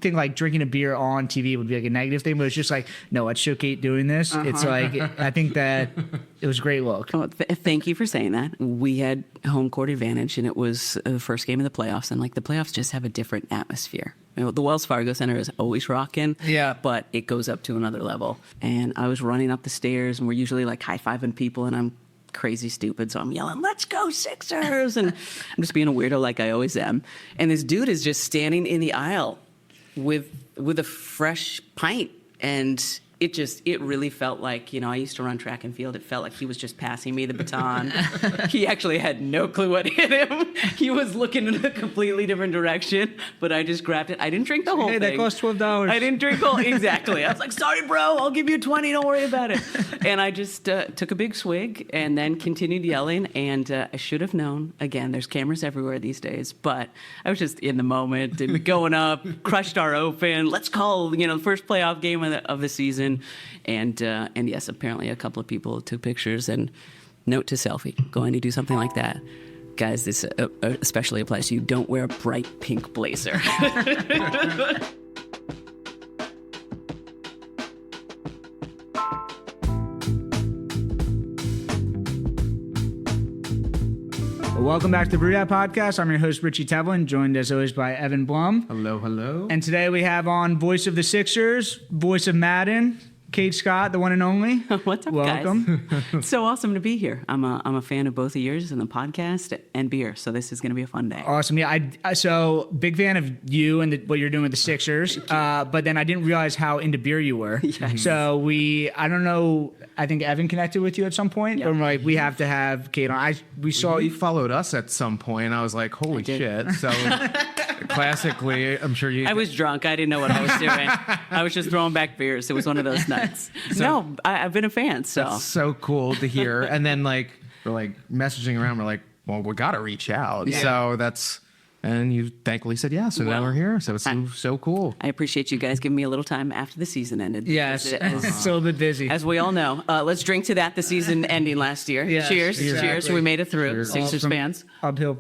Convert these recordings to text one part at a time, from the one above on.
think like drinking a beer on TV would be like a negative thing, but it's just like, no, let's show Kate doing this. It's like, I think that it was a great look. Oh, thank you for saying that. We had home court advantage, and it was the first game of the playoffs, and like the playoffs just have a different atmosphere. You know, the Wells Fargo Center is always rocking, but it goes up to another level. And I was running up the stairs, and we're usually like high-fiving people, and I'm crazy stupid, so I'm yelling, "Let's go Sixers!" And I'm just being a weirdo like I always am. And this dude is just standing in the aisle with a fresh pint, and it really felt like, you know, I used to run track and field. It felt like he was just passing me the baton. He actually had no clue what hit him. He was looking in a completely different direction, but I just grabbed it. I didn't drink the whole thing. Hey, that cost $12. I didn't drink all, exactly. I was like, "Sorry, bro, I'll give you 20, don't worry about it." And I just took a big swig and then continued yelling, and I should have known. Again, there's cameras everywhere these days, but I was just in the moment and going up, crushed our open. Let's call, you know, the first playoff game of the season. And yes, apparently a couple of people took pictures. And note to selfie: going to do something like that, guys, this especially applies to you. Don't wear a bright pink blazer. Welcome back to the Brewery Podcast. I'm your host, Richie Tevlin, joined as always by Evan Blum. Hello, hello. And today we have on voice of the Sixers, voice of Madden, Kate Scott, the one and only. What's up, Welcome. guys? It's so awesome to be here. I'm a fan of both of yours and the podcast and beer, so this is going to be a fun day. Awesome. Yeah, so big fan of you and what you're doing with the Sixers, but then I didn't realize how into beer you were. Yes. So I don't know, I think Evan connected with you at some point, but we're like, we have to have Kate on. We saw You followed us at some point. I was like, holy shit. So classically, I'm sure you... I was drunk. I didn't know what I was doing. I was just throwing back beers. It was one of those nights. No, I've been a fan, so. That's so cool to hear. And then like, we're like messaging around. We're like, well, we got to reach out. Yeah. So that's... And you thankfully said yes, so now we're here. So it's so cool. I appreciate you guys giving me a little time after the season ended. Yes, still a bit busy. As we all know. Let's drink to that, the season ending last year. Yes, Cheers. exactly. Cheers. We made it through. Cheers. Sixers fans. Uphill.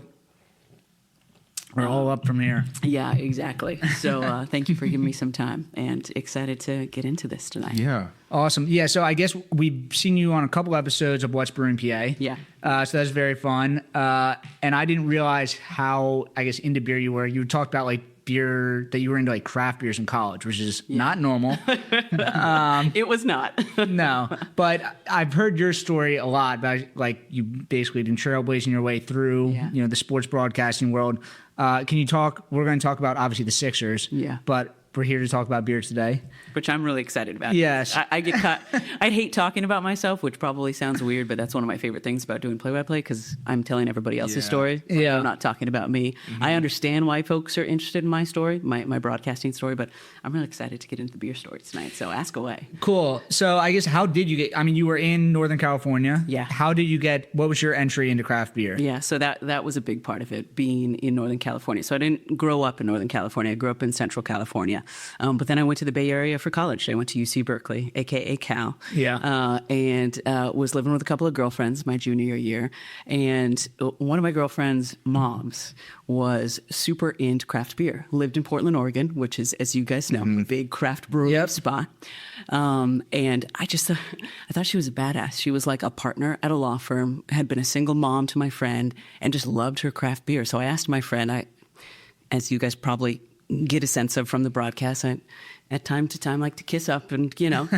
We're all up from here. Yeah, exactly. So thank you for giving me some time, and excited to get into this tonight. Yeah. Awesome. Yeah, so I guess we've seen you on a couple episodes of What's Brewing PA. Yeah. So that's very fun. And I didn't realize how, I guess, into beer you were. You talked about like beer, that you were into like craft beers in college, which is not normal. It was not. No, but I've heard your story a lot about like you basically been trailblazing your way through, you know, the sports broadcasting world. Can you talk? We're going to talk about obviously the Sixers. Yeah. But we're here to talk about beer today. Which I'm really excited about. Yes. I get caught. I hate talking about myself, which probably sounds weird, but that's one of my favorite things about doing play-by-play, because I'm telling everybody else's story. Yeah. I'm not talking about me. Mm-hmm. I understand why folks are interested in my story, my broadcasting story, but I'm really excited to get into the beer story tonight, so ask away. Cool. So I guess how did you get, I mean, you were in Northern California. Yeah. How did you get, what was your entry into craft beer? Yeah, so that was a big part of it, being in Northern California. So I didn't grow up in Northern California. I grew up in Central California. But then I went to the Bay Area for college. I went to UC Berkeley, a.k.a. Cal. Yeah. And was living with a couple of girlfriends my junior year. And one of my girlfriends' moms was super into craft beer. Lived in Portland, Oregon, which is, as you guys know, a big craft brewery spot. And I thought she was a badass. She was like a partner at a law firm, had been a single mom to my friend, and just loved her craft beer. So I asked my friend, as you guys probably get a sense of from the broadcast, I at time to time like to kiss up and, you know,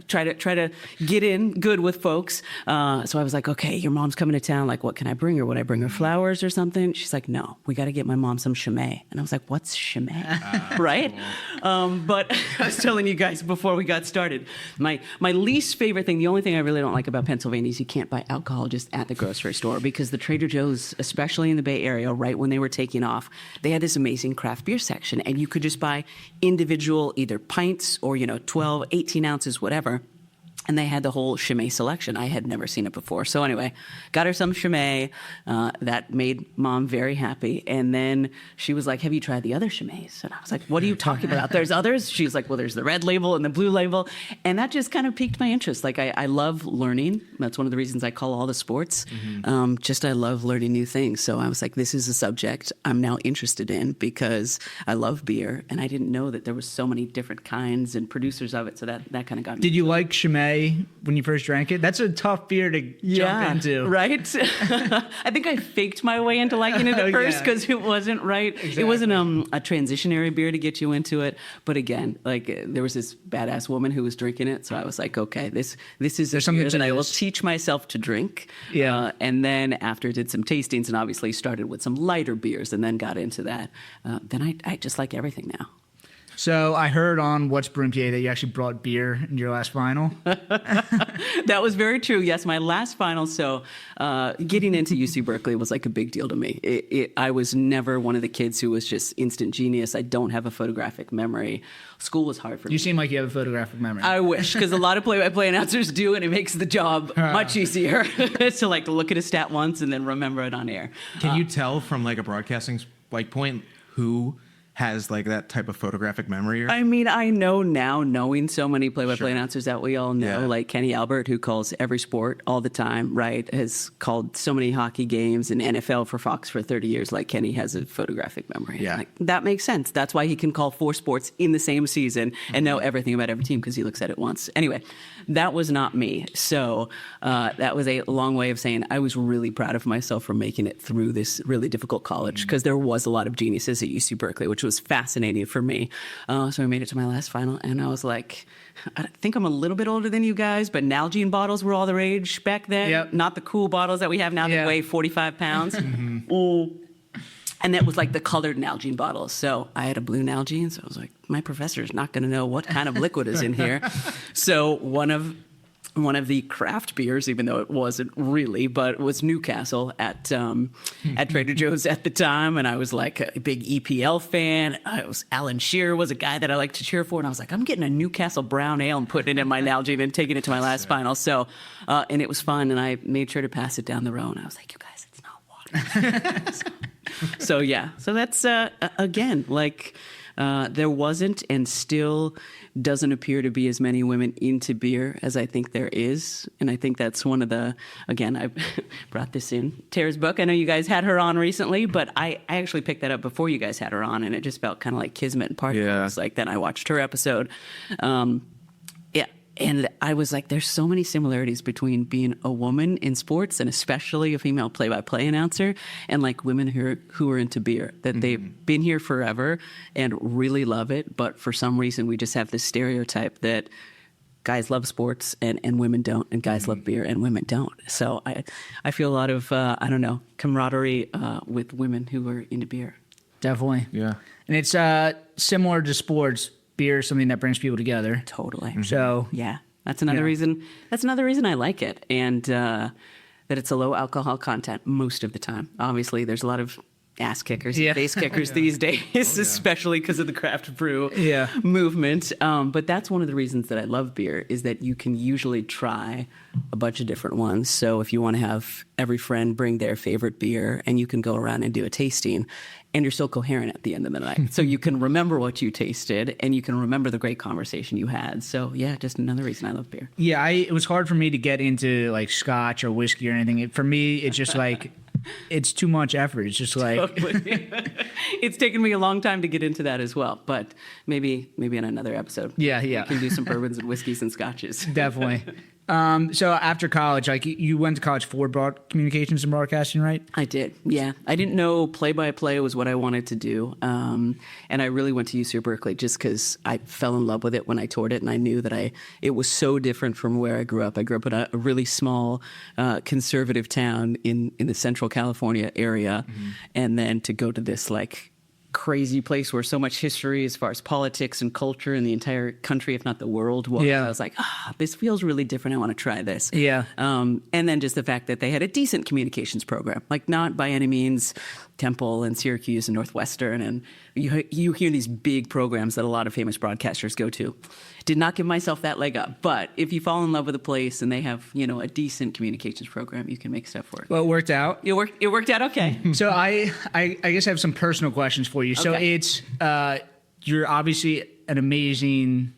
try to get in good with folks. So I was like, okay, your mom's coming to town. Like, what can I bring her? Would I bring her flowers or something? She's like, no, we got to get my mom some Chimay. And I was like, what's Chimay? Right? Cool. But I was telling you guys before we got started, my least favorite thing, the only thing I really don't like about Pennsylvania is you can't buy alcohol just at the grocery store, because the Trader Joe's, especially in the Bay Area, right when they were taking off, they had this amazing craft beer section, and you could just buy individual either pints or, 12, 18 ounces, whatever. And they had the whole Chimay selection. I had never seen it before. So anyway, got her some Chimay. That made Mom very happy. And then she was like, have you tried the other Chimays? And I was like, what are you talking about? There's others? She's like, well, there's the red label and the blue label. And that just kind of piqued my interest. Like, I love learning. That's one of the reasons I call all the sports. I love learning new things. So I was like, this is a subject I'm now interested in because I love beer. And I didn't know that there was so many different kinds and producers of it. So that kind of got me. Did you like Chimay when you first drank it? That's a tough beer to jump into. Right? I think I faked my way into liking it at first because it wasn't right. Exactly. It wasn't a transitionary beer to get you into it. But again, like there was this badass woman who was drinking it. So I was like, okay, this is something that I will teach myself to drink. Yeah. And then after did some tastings and obviously started with some lighter beers and then got into that. Then I just like everything now. So I heard on What's Brewing PA that you actually brought beer in your last final. That was very true. Yes, my last final. So getting into UC Berkeley was like a big deal to me. I was never one of the kids who was just instant genius. I don't have a photographic memory. School was hard for me. You seem like you have a photographic memory. I wish, because a lot of play-by-play announcers do, and it makes the job much easier to like look at a stat once and then remember it on air. Can you tell from like a broadcasting point who has like that type of photographic memory? I mean, I know now, knowing so many play-by-play announcers that we all know, like Kenny Albert, who calls every sport all the time, right, has called so many hockey games and NFL for Fox for 30 years. Like Kenny has a photographic memory. Yeah. Like, that makes sense. That's why he can call 4 sports in the same season and know everything about every team because he looks at it once. Anyway, that was not me. So that was a long way of saying I was really proud of myself for making it through this really difficult college because there was a lot of geniuses at UC Berkeley, which was fascinating for me. So I made it to my last final, and I was like, I think I'm a little bit older than you guys, but Nalgene bottles were all the rage back then. Yep. Not the cool bottles that we have now that weigh 45 pounds. And that was like the colored Nalgene bottles. So I had a blue Nalgene, so I was like, my professor's not going to know what kind of liquid is in here. So one of the craft beers, even though it wasn't really, but it was Newcastle at Trader Joe's at the time, and I was like a big EPL fan. Alan Shearer was a guy that I liked to cheer for, and I was like, I'm getting a Newcastle brown ale and putting it in my Nalgene and taking it to my last final. So, and it was fun, and I made sure to pass it down the row, and I was like, you guys, it's not water. So yeah, so that's again like. There wasn't and still doesn't appear to be as many women into beer as I think there is. And I think that's one of the, again, I brought this in, Tara's book. I know you guys had her on recently, but I actually picked that up before you guys had her on, and it just felt kind of like kismet and party. Yeah. Like then I watched her episode. And I was like, there's so many similarities between being a woman in sports and especially a female play-by-play announcer and like women who are into beer, that they've been here forever and really love it. But for some reason, we just have this stereotype that guys love sports and women don't, and guys love beer and women don't. So I feel a lot of, camaraderie with women who are into beer. Definitely. Yeah. And it's similar to sports. Beer is something that brings people together. Totally. So yeah, that's another reason. That's another reason I like it, and that it's a low alcohol content most of the time. Obviously, there's a lot of ass kickers, face kickers these days, especially because of the craft brew movement. But that's one of the reasons that I love beer is that you can usually try a bunch of different ones. So if you want to have every friend bring their favorite beer, and you can go around and do a tasting. And you're still coherent at the end of the night. So you can remember what you tasted, and you can remember the great conversation you had. So, yeah, just another reason I love beer. Yeah, it was hard for me to get into, like, scotch or whiskey or anything. For me, it's just, like, it's too much effort. It's just, like... Totally. It's taken me a long time to get into that as well. But maybe in another episode. Yeah. We can do some bourbons and whiskeys and scotches. Definitely. So after college, like you went to college for communications and broadcasting, right? I did. Yeah. I didn't know play-by-play was what I wanted to do. And I really went to UC Berkeley just because I fell in love with it when I toured it. And I knew that it was so different from where I grew up. I grew up in a really small, conservative town in the Central California area. And then to go to this like crazy place where so much history as far as politics and culture in the entire country, if not the world, was. I was like, this feels really different. I want to try this. Yeah. And then just the fact that they had a decent communications program, like not by any means Temple and Syracuse and Northwestern, and you hear these big programs that a lot of famous broadcasters go to. Did not give myself that leg up, but if you fall in love with a place and they have, a decent communications program, you can make stuff work. Well, it worked out. It worked out okay. So I guess I have some personal questions for you. So it's you're obviously an amazing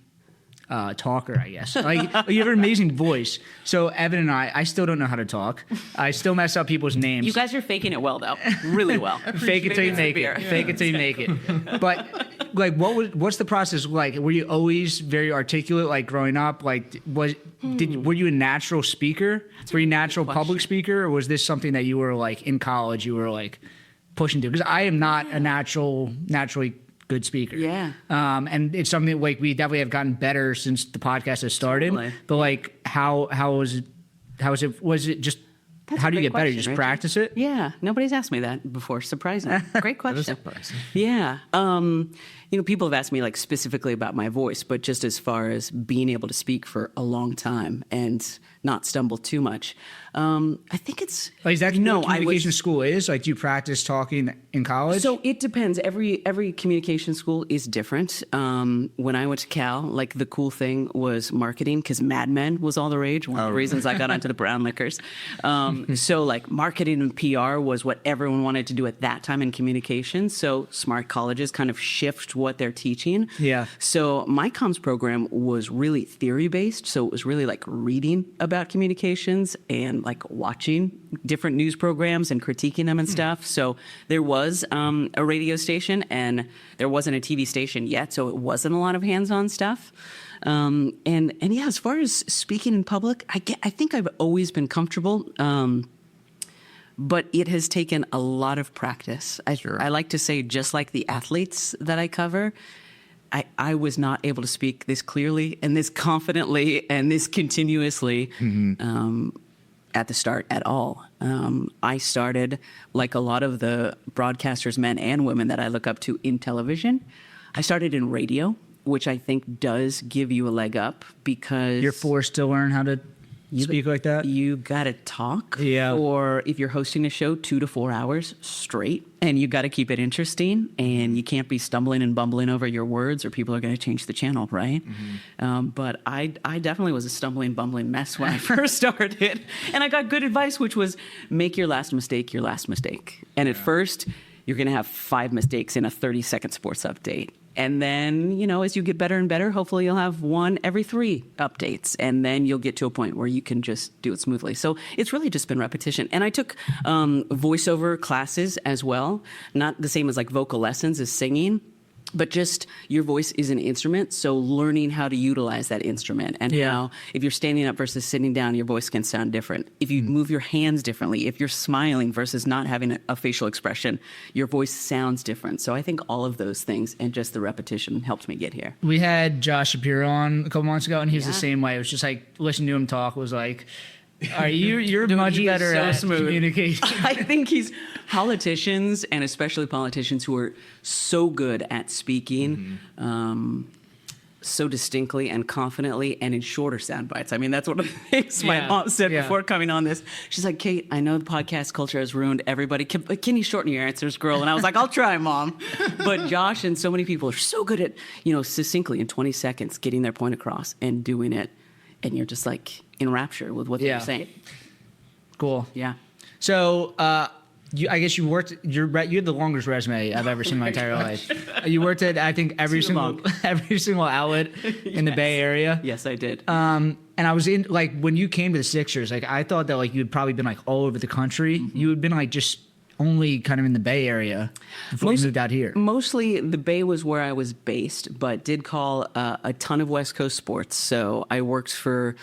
talker, I guess. Like, you have an amazing voice. So Evan and I still don't know how to talk. I still mess up people's names. You guys are faking it well, though. Really well. Fake it till you make it. Fake it till you make it. But like, what's the process like? Were you always very articulate, like growing up? Like, were you a natural speaker? Were you a natural public speaker, or was this something that you were like in college? You were like pushing to? Because I am not a naturally good speaker. Yeah. And it's something like we definitely have gotten better since the podcast has started. Totally. But like, how was it? Was it just? That's how do you get better? You just practice it? Yeah. Nobody's asked me that before. Surprising. Great question. Surprising. Yeah. People have asked me like specifically about my voice, but just as far as being able to speak for a long time and not stumble too much. I think it's like, is that what communication school is? Like, do you practice talking in college? So it depends. Every communication school is different. When I went to Cal, like the cool thing was marketing, because Mad Men was all the rage. One of the reasons I got onto the brown liquors. So like marketing and PR was what everyone wanted to do at that time in communication. So smart colleges kind of shift what they're teaching. Yeah. So my comms program was really theory based. So it was really like reading about communications and like watching different news programs and critiquing them and stuff. So there was a radio station, and there wasn't a TV station yet, so it wasn't a lot of hands-on stuff. And yeah, as far as speaking in public, I think I've always been comfortable. But it has taken a lot of practice. I like to say, just like the athletes that I cover, I was not able to speak this clearly and this confidently and this continuously at the start at all. I started, like a lot of the broadcasters, men and women that I look up to in television, I started in radio, which I think does give you a leg up, because you're forced to learn how to speak like that. You gotta talk. Yeah. Or if you're hosting a show, 2 to 4 hours straight, and you gotta keep it interesting, and you can't be stumbling and bumbling over your words, or people are gonna change the channel, right? But I definitely was a stumbling, bumbling mess when I first started, and I got good advice, which was make your last mistake your last mistake. And at first, you're gonna have 5 mistakes in a 30-second sports update. And then, as you get better and better, hopefully you'll have 1 every 3 updates. And then you'll get to a point where you can just do it smoothly. So it's really just been repetition. And I took voiceover classes as well. Not the same as like vocal lessons as singing, but just your voice is an instrument. So learning how to utilize that instrument, and how if you're standing up versus sitting down, your voice can sound different. If you move your hands differently, if you're smiling versus not having a facial expression, your voice sounds different. So I think all of those things and just the repetition helped me get here. We had Josh Shapiro on a couple months ago, and he was the same way. It was just like, listening to him talk was like, all right, you're much better at communication. I think politicians, and especially politicians who are so good at speaking so distinctly and confidently and in shorter sound bites. I mean, that's one of the things my mom said before coming on this. She's like, Kate, I know the podcast culture has ruined everybody. Can you shorten your answers, girl? And I was like, I'll try, Mom. But Josh and so many people are so good at, succinctly in 20 seconds getting their point across and doing it. And you're just like in rapture with what they're saying. Cool. Yeah. So I guess you worked. You had the longest resume I've ever seen in my entire life. You worked at, I think, every single outlet in the Bay Area. Yes, I did. And I was in, like, when you came to the Sixers, like, I thought that, like, you had probably been like all over the country. You had been like just only kind of in the Bay Area before you moved out here. Mostly the Bay was where I was based, but did call a ton of West Coast sports. So I worked for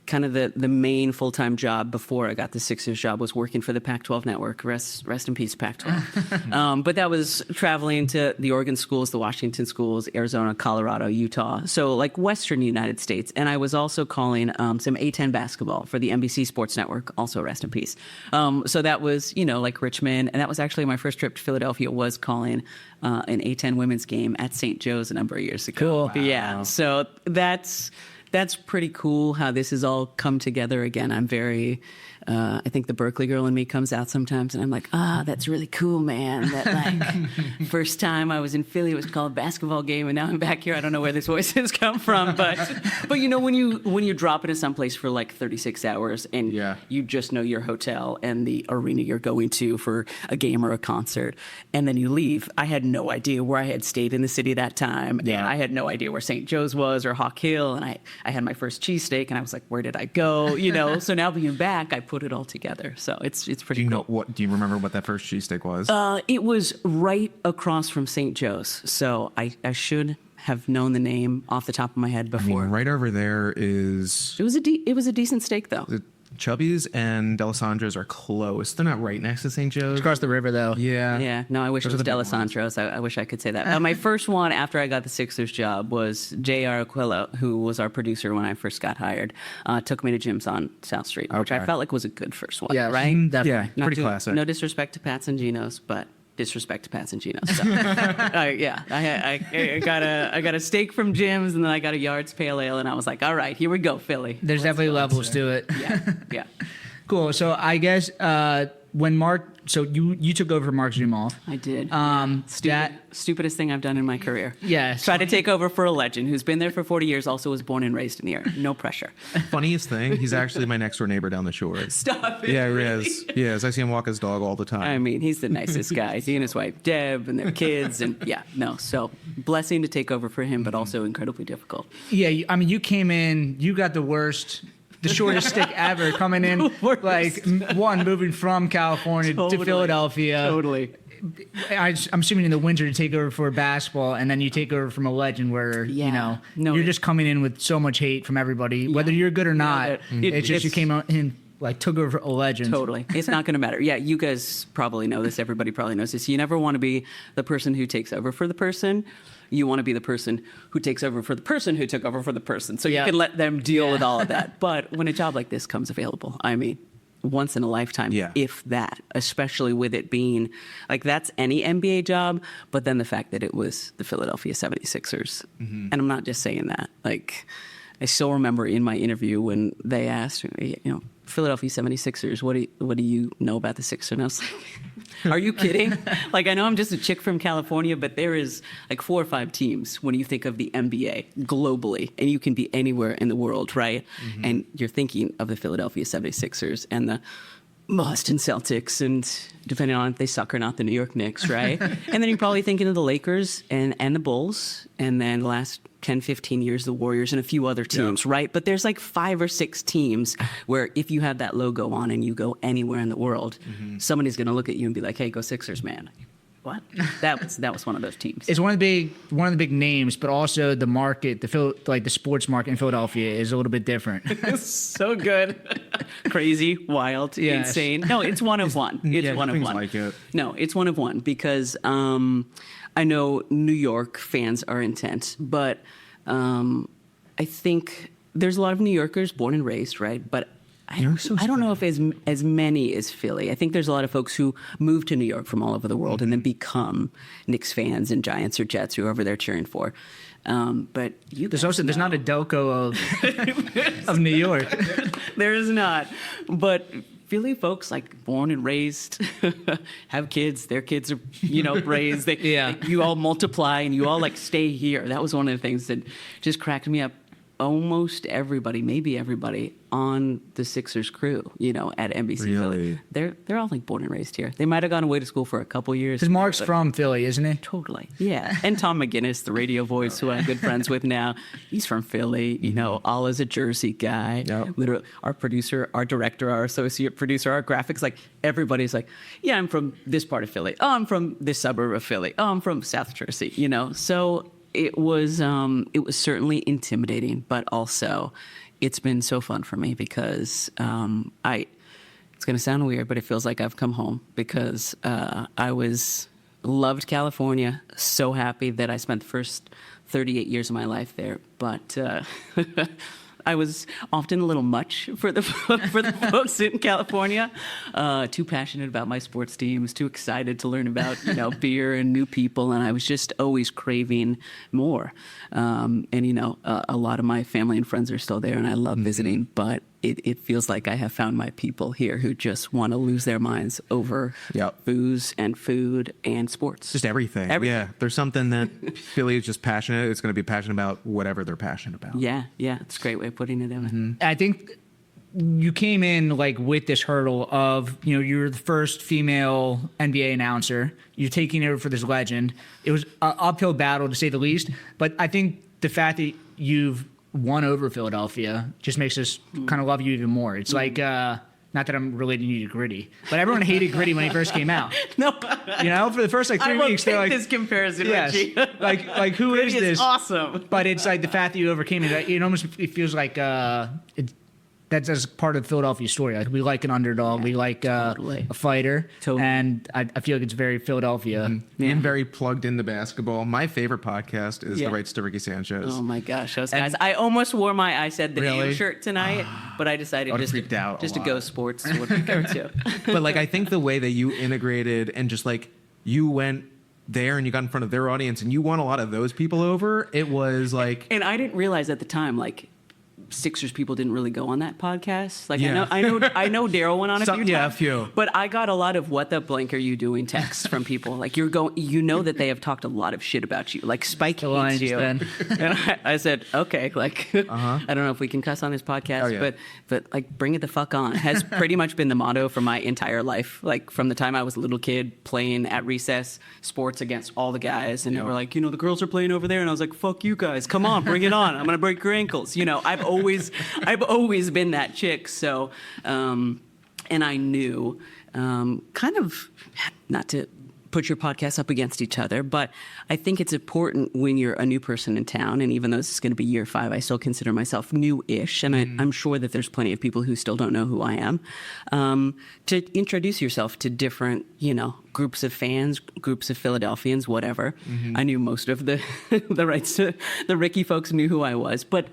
kind of the main full-time job before I got the Sixers job was working for the Pac-12 network. Rest in peace, Pac-12. But that was traveling to the Oregon schools, the Washington schools, Arizona, Colorado, Utah. So like Western United States. And I was also calling some A-10 basketball for the NBC Sports Network, also rest in peace. So that was, like Richmond. And that was actually my first trip to Philadelphia, was calling an A-10 women's game at St. Joe's a number of years ago. Cool. Wow. Yeah. So that's pretty cool how this has all come together again. I'm very I think the Berkeley girl in me comes out sometimes, and I'm like, that's really cool, man. That like first time I was in Philly, it was called a basketball game, and now I'm back here. I don't know where this voice has come from, but you know, when you drop into someplace for like 36 hours and you just know your hotel and the arena you're going to for a game or a concert, and then you leave. I had no idea where I had stayed in the city that time, and I had no idea where St. Joe's was or Hawk Hill, and I had my first cheesesteak, and I was like, where did I go? You know, so now being back, I put it all together. So it's pretty cool. Do you remember what that first cheesesteak was? It was right across from St. Joe's. So I should have known the name off the top of my head before. I mean, right over there is... It was a decent steak, though. Chubby's and D'Alessandro's are close. They're not right next to St. Joe's. It's across the river, though. Yeah. Yeah. No, I wish it was D'Alessandro's. I wish I could say that. My first one after I got the Sixers job was J.R. Aquila, who was our producer when I first got hired. Took me to Jim's on South Street, which I felt like was a good first one. Yeah, right? Definitely. Yeah, pretty classic. No disrespect to Pat's and Gino's, but disrespect to Pat's and Gino's. So, I got a steak from Jim's, and then I got a Yards Pale Ale, and I was like, all right, here we go, Philly. There's definitely levels to it. Yeah. Cool. So I guess when Mark, so you took over Mark Zumoff. I did. Stupidest thing I've done in my career. Yes. Try to take over for a legend who's been there for 40 years, also was born and raised in the area. No pressure. Funniest thing, he's actually my next door neighbor down the shore. Stop it. Yeah, he is. He is. I see him walk his dog all the time. I mean, he's the nicest guy. He and his wife, Deb, and their kids. And so blessing to take over for him, but also incredibly difficult. Yeah, I mean, you came in, you got the shortest stick ever coming in, like moving from California to Philadelphia. Totally. I'm assuming in the winter to take over for basketball, and then you take over from a legend where you're just coming in with so much hate from everybody, whether you're good or not. It's just you came out and like took over a legend. Totally. It's not going to matter. Yeah, you guys probably know this. Everybody probably knows this. You never want to be the person who takes over for the person. You want to be the person who takes over for the person who took over for the person. So you can let them deal with all of that. But when a job like this comes available, I mean, once in a lifetime, if that, especially with it being like that's any NBA job, but then the fact that it was the Philadelphia 76ers. Mm-hmm. And I'm not just saying that. Like, I still remember in my interview when they asked, Philadelphia 76ers, what do you know about the Sixers? And I was like, are you kidding? Like, I know I'm just a chick from California, but there is like 4 or 5 teams when you think of the NBA globally, and you can be anywhere in the world, right? Mm-hmm. And you're thinking of the Philadelphia 76ers and the Boston Celtics, and depending on if they suck or not, the New York Knicks, right? And then you're probably thinking of the Lakers and the Bulls, and then the last 10, 15 years, the Warriors and a few other teams, right? But there's like 5 or 6 teams where if you have that logo on and you go anywhere in the world, somebody's going to look at you and be like, hey, go Sixers, man. What? That was one of those teams. It's one of the big names, but also the market, the sports market in Philadelphia is a little bit different. It's so good, crazy, wild, insane. No, it's one of one. It's one of one. Like it. No, it's one of one because I know New York fans are intense, but I think there's a lot of New Yorkers born and raised, right? But I don't know if as many as Philly. I think there's a lot of folks who move to New York from all over the world and then become Knicks fans and Giants or Jets, whoever they're cheering for. But there's not a Doko of New York. There is not. But Philly folks, like born and raised, have kids. Their kids are, raised. You all multiply and you all like stay here. That was one of the things that just cracked me up. Almost everybody, maybe everybody on the Sixers crew, at NBC Philly, they're all like born and raised here. They might have gone away to school for a couple years. Because Mark's from Philly, isn't he? Totally, yeah. And Tom McGinnis, the radio voice, who I'm good friends with now, he's from Philly. Allah's a Jersey guy. Yep. Literally, our producer, our director, our associate producer, our graphics, like everybody's like, yeah, I'm from this part of Philly. Oh, I'm from this suburb of Philly. Oh, I'm from South Jersey. So. It was certainly intimidating, but also it's been so fun for me because it's going to sound weird, but it feels like I've come home because I loved California, so happy that I spent the first 38 years of my life there, but I was often a little much for the folks in California. Too passionate about my sports teams, too excited to learn about beer and new people, and I was just always craving more. A lot of my family and friends are still there, and I love visiting. But it feels like I have found my people here who just want to lose their minds over Yep. booze and food and sports. Just everything. Yeah. There's something that Philly is just passionate. It's going to be passionate about whatever they're passionate about. Yeah. It's a great way of putting it in. I think you came in like with this hurdle of, you're the first female NBA announcer. You're taking over for this legend. It was an uphill battle to say the least. But I think the fact that you've won over Philadelphia just makes us kind of love you even more. It's like, not that I'm relating you to Gritty, but everyone hated Gritty when he first came out. No. For the first 3 weeks, they're like, this comparison, yes, Richie. like who is Gritty this? Awesome. But it's like the fact that you overcame it. It feels like that's just part of the Philadelphia story. Like we like an underdog, we like totally. a fighter, Totally. and I feel like it's very Philadelphia. And very plugged into basketball. My favorite podcast is Yeah. The Rights to Ricky Sanchez. Oh my gosh, those guys! I almost wore my "I Said the Name" Really? shirt tonight, but I decided I'd just freaked out a to lot. go sports. Would be good too. But like I think the way that you integrated and just like you went there and you got in front of their audience and you won a lot of those people over, it was like And I didn't realize at the time, like, Sixers people didn't really go on that podcast. Like Yeah. I know Daryl went on a few times. Yeah, a few. But I got a lot of "What the blank are you doing?" texts from people. Like that they have talked a lot of shit about you. Like Spike The hates Lions you. then. And I said, okay, like I don't know if we can cuss on this podcast, Oh, yeah. but like bring it the fuck on. Has pretty much been the motto for my entire life. Like from the time I was a little kid playing at recess sports against all the guys, and they were like, the girls are playing over there, and I was like, fuck you guys, come on, bring it on. I'm gonna break your ankles. I've always been that chick. So, and I knew, kind of, not to put your podcasts up against each other, but I think it's important when you're a new person in town, and even though this is going to be year 5, I still consider myself new-ish, and I'm sure that there's plenty of people who still don't know who I am, to introduce yourself to different, groups of fans, groups of Philadelphians, whatever. I knew most of the the Ricky folks knew who I was, but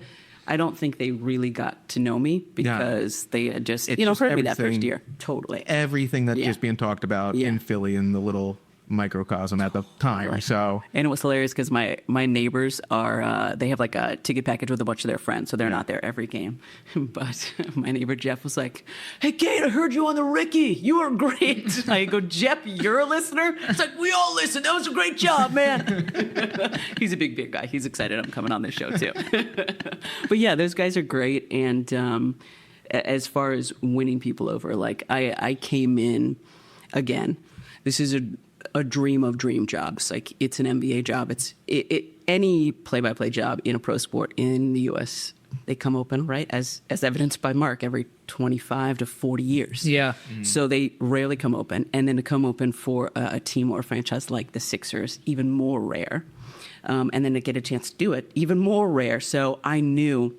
I don't think they really got to know me because they had just, It's just heard me that first everything- year. Totally. everything that's Yeah. just being talked about Yeah. in Philly in the little microcosm at the time. So And it was hilarious because my neighbors are, they have like a ticket package with a bunch of their friends, so they're not there every game. But my neighbor Jeff was like, "Hey, Kate, I heard you on the Ricky. You were great." I go, "Jeff, you're a listener?" It's like, "We all listen. That was a great job, man." He's a big guy. He's excited I'm coming on this show too. But yeah, those guys are great. And as far as winning people over, like I came in, again, this is a dream of dream jobs. Like it's an NBA job. It's any play-by-play job in a pro sport in the U.S. They come open, right, as evidenced by Mark, every 25 to 40 years. Yeah. So they rarely come open, and then to come open for a team or a franchise like the Sixers, even more rare. And then to get a chance to do it, even more rare. So I knew,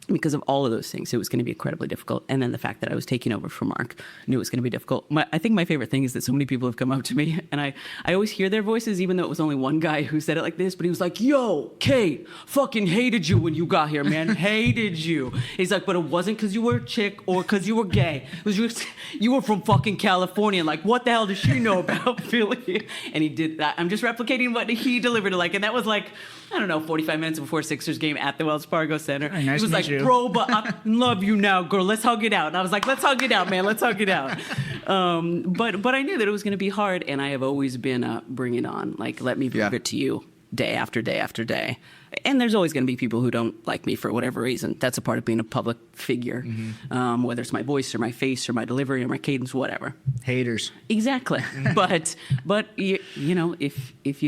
because of all of those things, it was going to be incredibly difficult. And then the fact that I was taking over for Mark, knew it was going to be difficult. I think my favorite thing is that so many people have come up to me, and I always hear their voices, even though it was only one guy who said it like this, but he was like, "Yo, Kate, fucking hated you when you got here, man. Hated you." He's like, "But it wasn't because you were a chick or because you were gay. It was you were from fucking California. Like, what the hell does she know about Philly?" And he did that. I'm just replicating what he delivered. Like, and that was like, I don't know, 45 minutes before Sixers game at the Wells Fargo Center. Hey, nice he was to like, meet you. "Bro, but I love you now, girl. Let's hug it out." And I was like, "Let's hug it out, man. Let's hug it out." But I knew that it was going to be hard, and I have always been bring it on. Like, let me prove it to you day after day after day. And there's always going to be people who don't like me for whatever reason. That's a part of being a public figure, whether it's my voice or my face or my delivery or my cadence, whatever. Haters. Exactly. but if you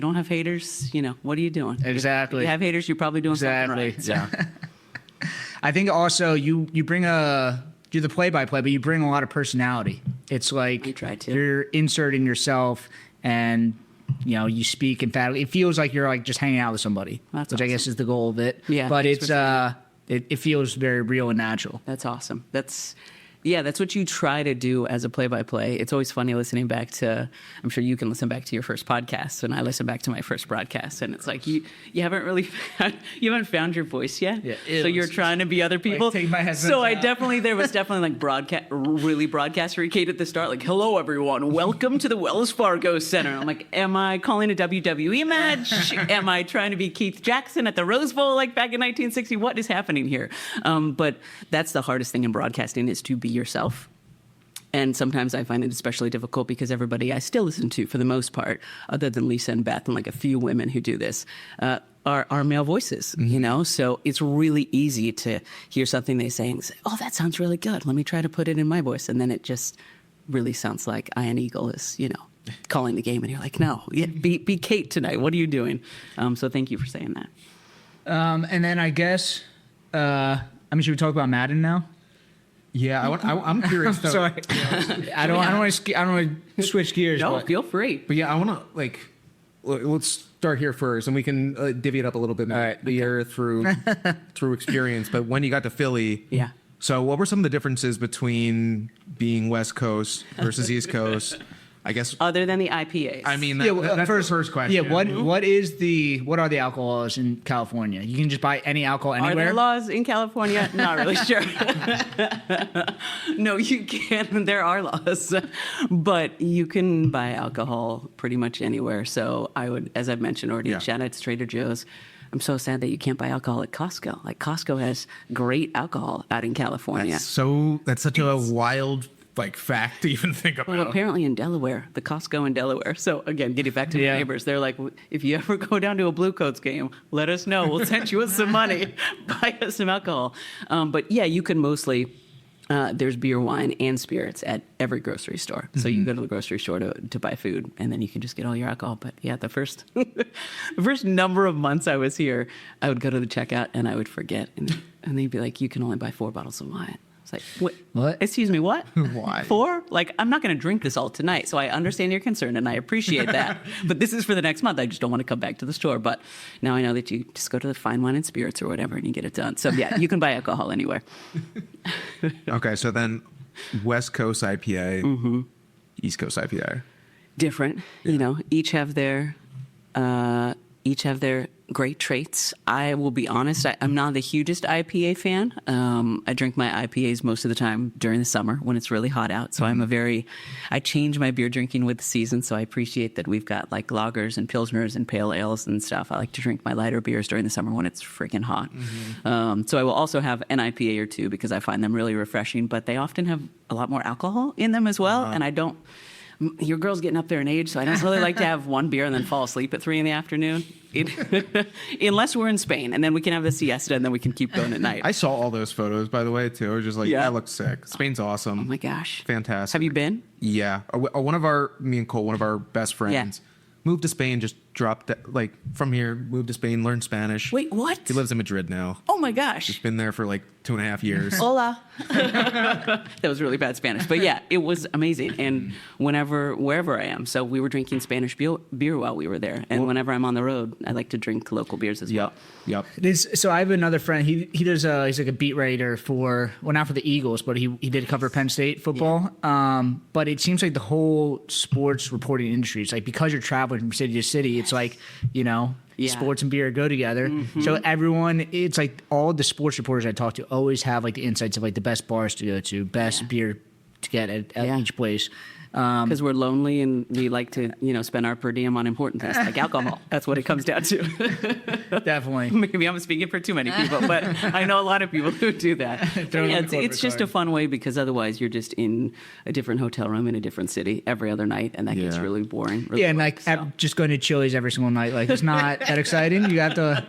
don't have haters, what are you doing? Exactly. If you have haters, you're probably doing Exactly. something right. So. I think also you bring you're the play-by-play, but you bring a lot of personality. It's like You try to. you're inserting yourself, and you speak emphatically. It feels like you're like just hanging out with somebody, That's which I guess awesome. is the goal of it. Yeah, but thanks it's for saying it feels very real and natural. That's awesome. That's Yeah, that's what you try to do as a play-by-play. It's always funny listening back to, I'm sure you can listen back to your first podcast, and I listen back to my first broadcast, and it's like you haven't really you haven't found your voice yet. Yeah, so you're trying to be other people. take my headphones so out. there was definitely like really broadcaster Kate at the start, like, hello everyone, welcome to the Wells Fargo Center. I'm like, am I calling a WWE match? Am I trying to be Keith Jackson at the Rose Bowl like back in 1960? What is happening here? But that's the hardest thing in broadcasting, is to be yourself. And sometimes I find it especially difficult because everybody I still listen to, for the most part, other than Lisa and Beth and like a few women who do this, are male voices, you know? So it's really easy to hear something they say and say, oh, that sounds really good. Let me try to put it in my voice. And then it just really sounds like Ian Eagle is, calling the game. And you're like, no, be Kate tonight. What are you doing? So thank you for saying that. And then I guess, should we talk about Madden now? Yeah, I'm curious though. Sorry, I don't want to switch gears. No, but feel free. But yeah, I want to let's start here first, and we can divvy it up a little bit more. All right, the year through experience. But when you got to Philly, Yeah. So what were some of the differences between being West Coast versus East Coast? I guess Other than the IPAs. I mean Yeah, that's the first question. Yeah, what are the alcohol laws in California? You can just buy any alcohol Are anywhere. there laws in California? Not really sure. No, you can't. There are laws, but you can buy alcohol pretty much anywhere. So I would, as I've mentioned already, shout out to Trader Joe's. I'm so sad that you can't buy alcohol at Costco. Like, Costco has great alcohol out in California. That's such a wild fact to even think about. Well, apparently in Delaware, the Costco in Delaware. So again, getting back to the neighbors, they're like, if you ever go down to a Blue Coats game, let us know. We'll send you some money, buy us some alcohol. But yeah, you can mostly. There's beer, wine, and spirits at every grocery store. So you go to the grocery store to buy food, and then you can just get all your alcohol. But yeah, the first number of months I was here, I would go to the checkout and I would forget, and they'd be like, "You can only buy 4 bottles of wine." It's like, what? Excuse me, what? Why? 4? Like, I'm not going to drink this all tonight. So I understand your concern and I appreciate that. But this is for the next month. I just don't want to come back to the store. But now I know that you just go to the Fine Wine and Spirits or whatever and you get it done. So yeah, you can buy alcohol anywhere. Okay, so then West Coast IPA, East Coast IPA. Different, each have their great traits. I will be honest, I'm not the hugest IPA fan. I drink my IPAs most of the time during the summer when it's really hot out. So I change my beer drinking with the season. So I appreciate that we've got like lagers and pilsners and pale ales and stuff. I like to drink my lighter beers during the summer when it's freaking hot. So I will also have an IPA or two because I find them really refreshing, but they often have a lot more alcohol in them as well. And your girl's getting up there in age, so I don't really like to have one beer and then fall asleep at 3 p.m. Unless we're in Spain, and then we can have the siesta, and then we can keep going at night. I saw all those photos, by the way, too. I was just like, that looks sick. Spain's awesome. Oh my gosh. Fantastic. Have you been? Yeah. Me and Cole, one of our best friends, moved to Spain, just dropped, from here, moved to Spain, learned Spanish. Wait, what? He lives in Madrid now. Oh my gosh. He's been there for 2.5 years. Hola. That was really bad Spanish. But yeah, it was amazing. And wherever I am. So we were drinking Spanish beer while we were there. And whenever I'm on the road, I like to drink local beers as well. Yep. So I have another friend. He does. He's like a beat writer not for the Eagles, but he did cover Penn State football. Yeah. But it seems like the whole sports reporting industry, it's like because you're traveling from city to city, it's like, sports and beer go together. So everyone, it's like all the sports reporters I talk to always have the insights of the best bars to go to, best beer to get at each place. Because we're lonely and we like to, spend our per diem on important things like alcohol. That's what it comes down to. Definitely. Maybe I'm speaking for too many people, but I know a lot of people who do that. It's just a fun way because otherwise you're just in a different hotel room in a different city every other night, and that gets really boring. Just going to Chili's every single night, it's not that exciting. You have to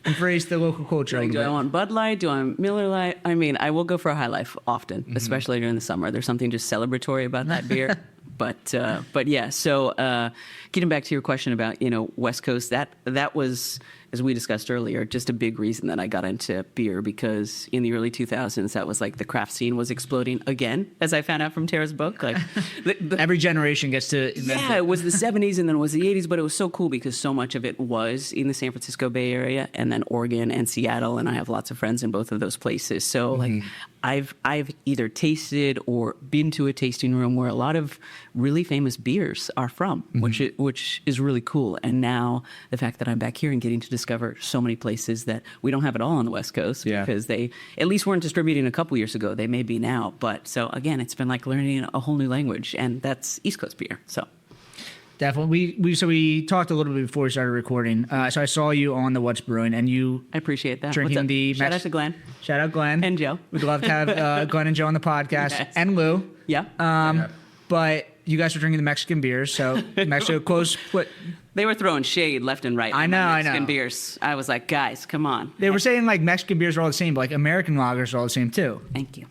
embrace the local culture. Do I want Bud Light? Do I want Miller Lite? I mean, I will go for a High Life often, especially during the summer. There's something just celebratory about that beer. But yeah, so getting back to your question about, West Coast, that was, as we discussed earlier, just a big reason that I got into beer because in the early 2000s, that was the craft scene was exploding again, as I found out from Tara's book. Every generation gets to invent it was the 70s and then it was the 80s, but it was so cool because so much of it was in the San Francisco Bay Area and then Oregon and Seattle, and I have lots of friends in both of those places. So I've either tasted or been to a tasting room where a lot of really famous beers are from, which is really cool. And now the fact that I'm back here and getting to discover so many places that we don't have at all on the West Coast, because they at least weren't distributing a couple years ago. They may be now, but so again, it's been like learning a whole new language, and that's East Coast beer. So. Definitely. We talked a little bit before we started recording. So I saw you on the What's Brewing, and you I appreciate that. drinking the Shout out to Glenn. Shout out Glenn And Joe. We'd love to have Glenn and Joe on the podcast, Yes. and Lou. Yeah. But you guys were drinking the Mexican beers, so Mexico close. What They were throwing shade left and right. I on know, my I know. Mexican beers. I was like, guys, come on. they were saying, like Mexican beers are all the same, but like American lagers are all the same too. Thank you.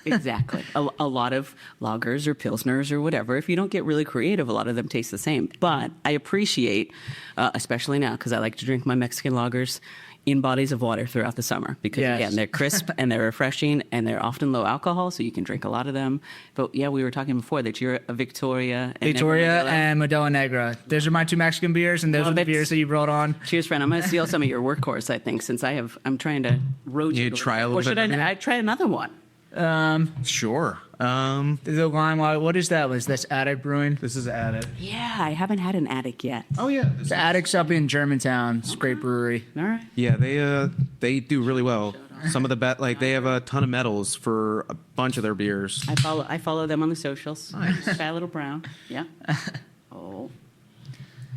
Exactly. A lot of lagers or pilsners or whatever, if you don't get really creative, a lot of them taste the same. But I appreciate, especially now, because I like to drink my Mexican lagers in bodies of water throughout the summer. Because, Yes. again, they're crisp and they're refreshing and they're often low alcohol, so you can drink a lot of them. But, yeah, we were talking before that you're a Victoria and Modelo Negra. Those are my two Mexican beers, and those Love are the it. beers that you brought on. Cheers, friend. I'm going to steal some of your Workhorse, I think, since I'm trying to rotate. You try a little Or should bit. I try another one? Sure. The lime, what is that? Was this Attic Brewing? This is added. Yeah, I haven't had an attic yet. Oh yeah. The Attic's up in Germantown. It's a great brewery. All right. Yeah, they do really well. Some of the like they have a ton of medals for a bunch of their beers. I follow them on the socials. Nice. Fat Little Brown. Yeah. Oh.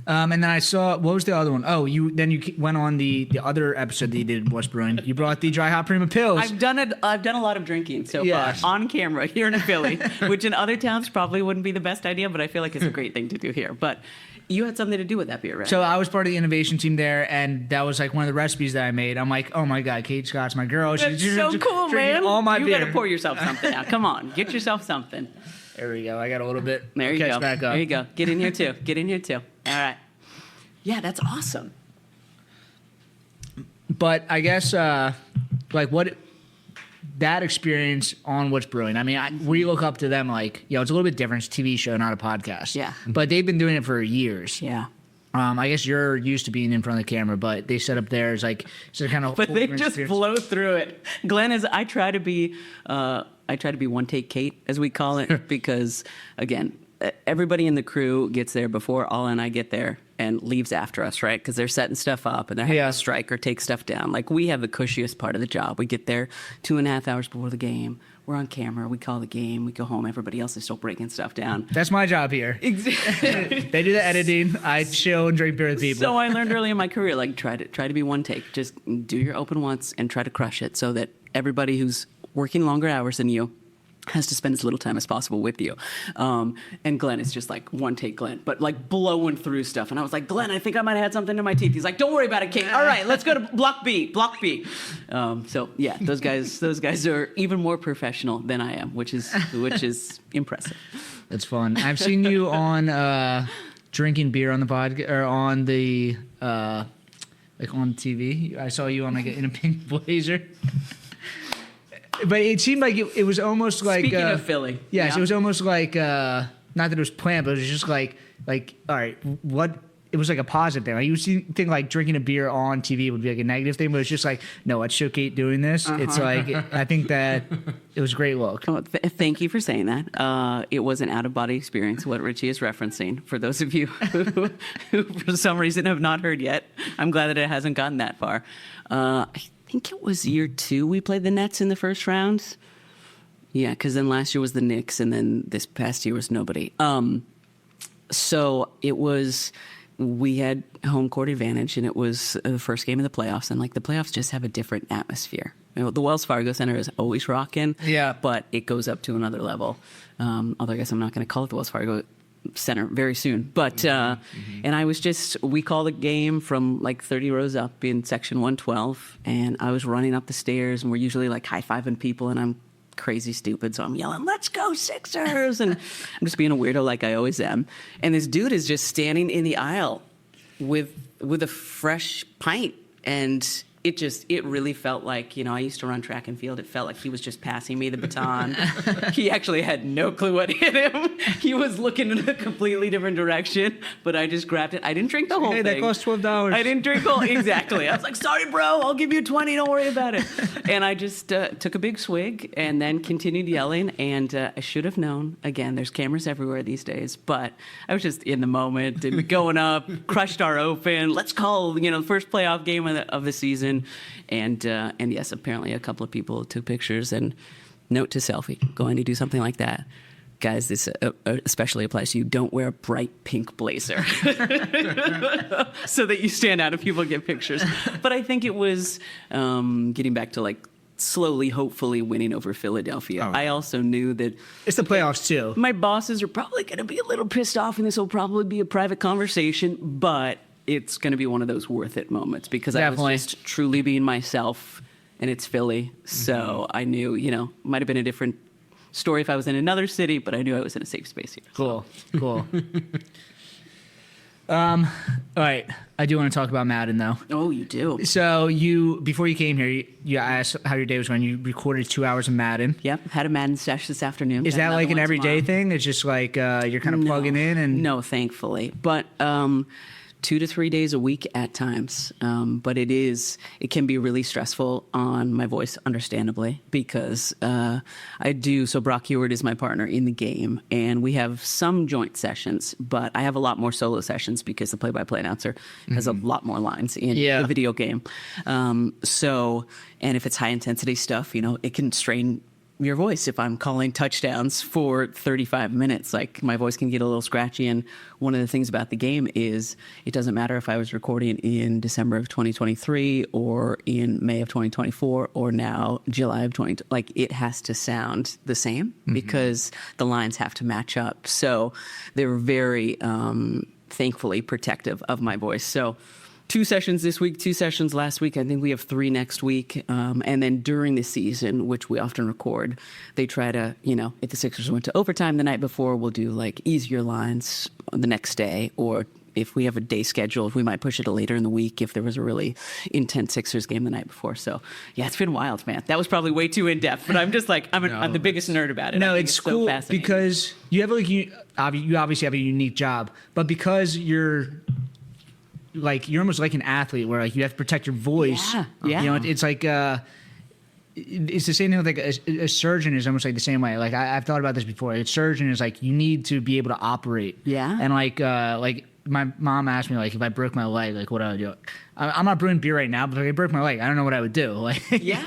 And then I saw, what was the other one? Oh, you went on the other episode that you did What's Brewing. You brought the Dry Hop Prima Pills. I've done a lot of drinking so Yes. far on camera here in Philly, which in other towns probably wouldn't be the best idea, but I feel like it's a great thing to do here. But you had something to do with that beer, right? So I was part of the innovation team there, and that was like one of the recipes that I made. I'm like, oh my God, Kate Scott's my girl. That's She's so just cool, drinking man. all my you beer. gotta pour yourself something now. Come on, get yourself something. There we go. I got a little bit. There you Catch go. back up. There you go. Get in here too. Get in here too. All right. Yeah, that's awesome. But I guess like what that experience on What's Brewing. I mean, we look up to them like, it's a little bit different. It's a TV show, not a podcast. Yeah. But they've been doing it for years. Yeah. I guess you're used to being in front of the camera, but they set up theirs like so kind of. But they just blow through it. Glenn is. I try to be one take Kate, as we call it, because again, everybody in the crew gets there before All and I get there and leaves after us, right? Because they're setting stuff up and they're having to strike or take stuff down. Like we have the cushiest part of the job. We get there 2.5 hours before the game. We're on camera. We call the game. We go home. Everybody else is still breaking stuff down. That's my job here. Exactly. They do the editing. I chill and drink beer with people. So I learned early in my career, like try to be one take. Just do your open once and try to crush it, so that everybody who's working longer hours than you has to spend as little time as possible with you. And Glenn is just like one take Glenn, but like blowing through stuff. And I was like, Glenn, I think I might have had something in my teeth. He's like, don't worry about it, Kate. All right, let's go to block B. So yeah, those guys are even more professional than I am, which is impressive. That's fun. I've seen you on drinking beer on the podcast or on the like on TV. I saw you on like in a pink blazer. But it seemed like it was almost like Speaking of Philly, yes, yeah. it was almost like not that it was planned, but it was just like all right, what it was like a positive thing. Like you think like drinking a beer on TV would be like a negative thing, but it's just like no, let's show Kate doing this. It's like I think that it was a great look. Oh, thank you for saying that. It was an out-of-body experience, what Richie is referencing. For those of you who for some reason have not heard yet, I'm glad that it hasn't gotten that far. I think it was year 2 we played the Nets in the first round. Yeah, because then last year was the Knicks, and then this past year was nobody. So it was, we had home court advantage, and it was the first game of the playoffs, and like the playoffs just have a different atmosphere. The Wells Fargo Center is always rocking, Yeah. but it goes up to another level. Although I guess I'm not going to call it the Wells Fargo Center very soon. But, and we called the game from like 30 rows up in section 112, and I was running up the stairs, and we're usually like high-fiving people, and I'm crazy stupid, so I'm yelling, "Let's go Sixers!" And I'm just being a weirdo like I always am. And this dude is just standing in the aisle with a fresh pint, and it really felt like, I used to run track and field. It felt like he was just passing me the baton. He actually had no clue what hit him. He was looking in a completely different direction, but I just grabbed it. I didn't drink the whole thing. Hey, that cost $12. I didn't drink exactly. I was like, sorry, bro, I'll give you 20. Don't worry about it. And I just took a big swig and then continued yelling. And I should have known. Again, there's cameras everywhere these days, but I was just in the moment and going up, crushed our open. Let's call, the first playoff game of the season. And yes, apparently a couple of people took pictures. And note to selfie, going to do something like that. Guys, this especially applies to you. Don't wear a bright pink blazer so that you stand out and people get pictures. But I think it was getting back to slowly, hopefully winning over Philadelphia. I also knew that it's the playoffs too. My bosses are probably going to be a little pissed off, and this will probably be a private conversation, but it's going to be one of those worth it moments because Definitely. I was just truly being myself, and it's Philly. So I knew, might have been a different story if I was in another city, but I knew I was in a safe space here. Cool. All right. I do want to talk about Madden, though. Oh, you do? So before you came here, you asked how your day was going. You recorded 2 hours of Madden. Yep. Had a Madden sesh this afternoon. Is that like an everyday thing? It's just like you're kind of plugging in? And No, thankfully. But 2 to 3 days a week at times. But it can be really stressful on my voice, understandably, because so Brock Heward is my partner in the game, and we have some joint sessions, but I have a lot more solo sessions because the play-by-play announcer has a lot more lines in the video game. And if it's high-intensity stuff, it can strain your voice if I'm calling touchdowns for 35 minutes. Like, my voice can get a little scratchy, and one of the things about the game is it doesn't matter if I was recording in December of 2023 or in May of 2024 or now July of 2020. Like, it has to sound the same because the lines have to match up. So they're very thankfully protective of my voice. So 2 sessions this week, 2 sessions last week. I think we have 3 next week. And then during the season, which we often record, they try to, if the Sixers went to overtime the night before, we'll do easier lines the next day. Or if we have a day scheduled, we might push it later in the week if there was a really intense Sixers game the night before. So, yeah, it's been wild, man. That was probably way too in-depth, but I'm just I'm the biggest nerd about it. No, it's cool so because you have you obviously have a unique job, but because you're almost like an athlete where you have to protect your voice. Yeah. It's like it's the same thing with a surgeon is almost like the same way. I've thought about this before. A surgeon is you need to be able to operate. Yeah. And my mom asked me if I broke my leg, what I would do. I'm not brewing beer right now, but if I broke my leg, I don't know what I would do. Yeah,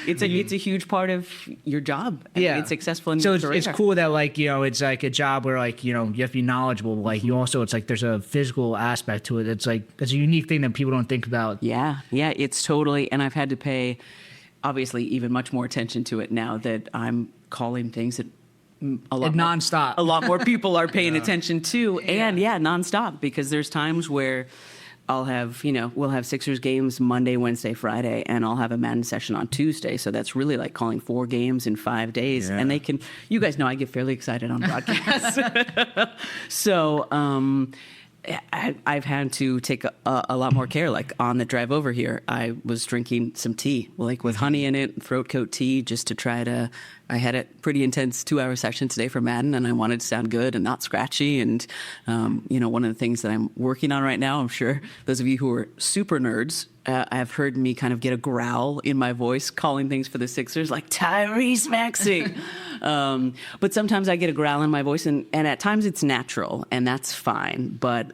it's a huge part of your job. It's successful in so your career. it's cool that it's a job where you have to be knowledgeable. But you also there's a physical aspect to it. It's a unique thing that people don't think about. Yeah, it's totally. And I've had to pay obviously even much more attention to it now that I'm calling things that a lot nonstop. A lot more people are paying attention to, and nonstop, because there's times where I'll have, we'll have Sixers games Monday, Wednesday, Friday, and I'll have a Madden session on Tuesday. So that's really calling 4 games in 5 days. Yeah. And you guys know I get fairly excited on broadcasts. So, I've had to take a lot more care. On the drive over here, I was drinking some tea, with honey in it, throat coat tea, just to try to. I had a pretty intense 2-hour session today for Madden, and I wanted to sound good and not scratchy. And one of the things that I'm working on right now, I'm sure those of you who are super nerds have heard me kind of get a growl in my voice calling things for the Sixers, like Tyrese Maxey. But sometimes I get a growl in my voice, and at times it's natural, and that's fine. But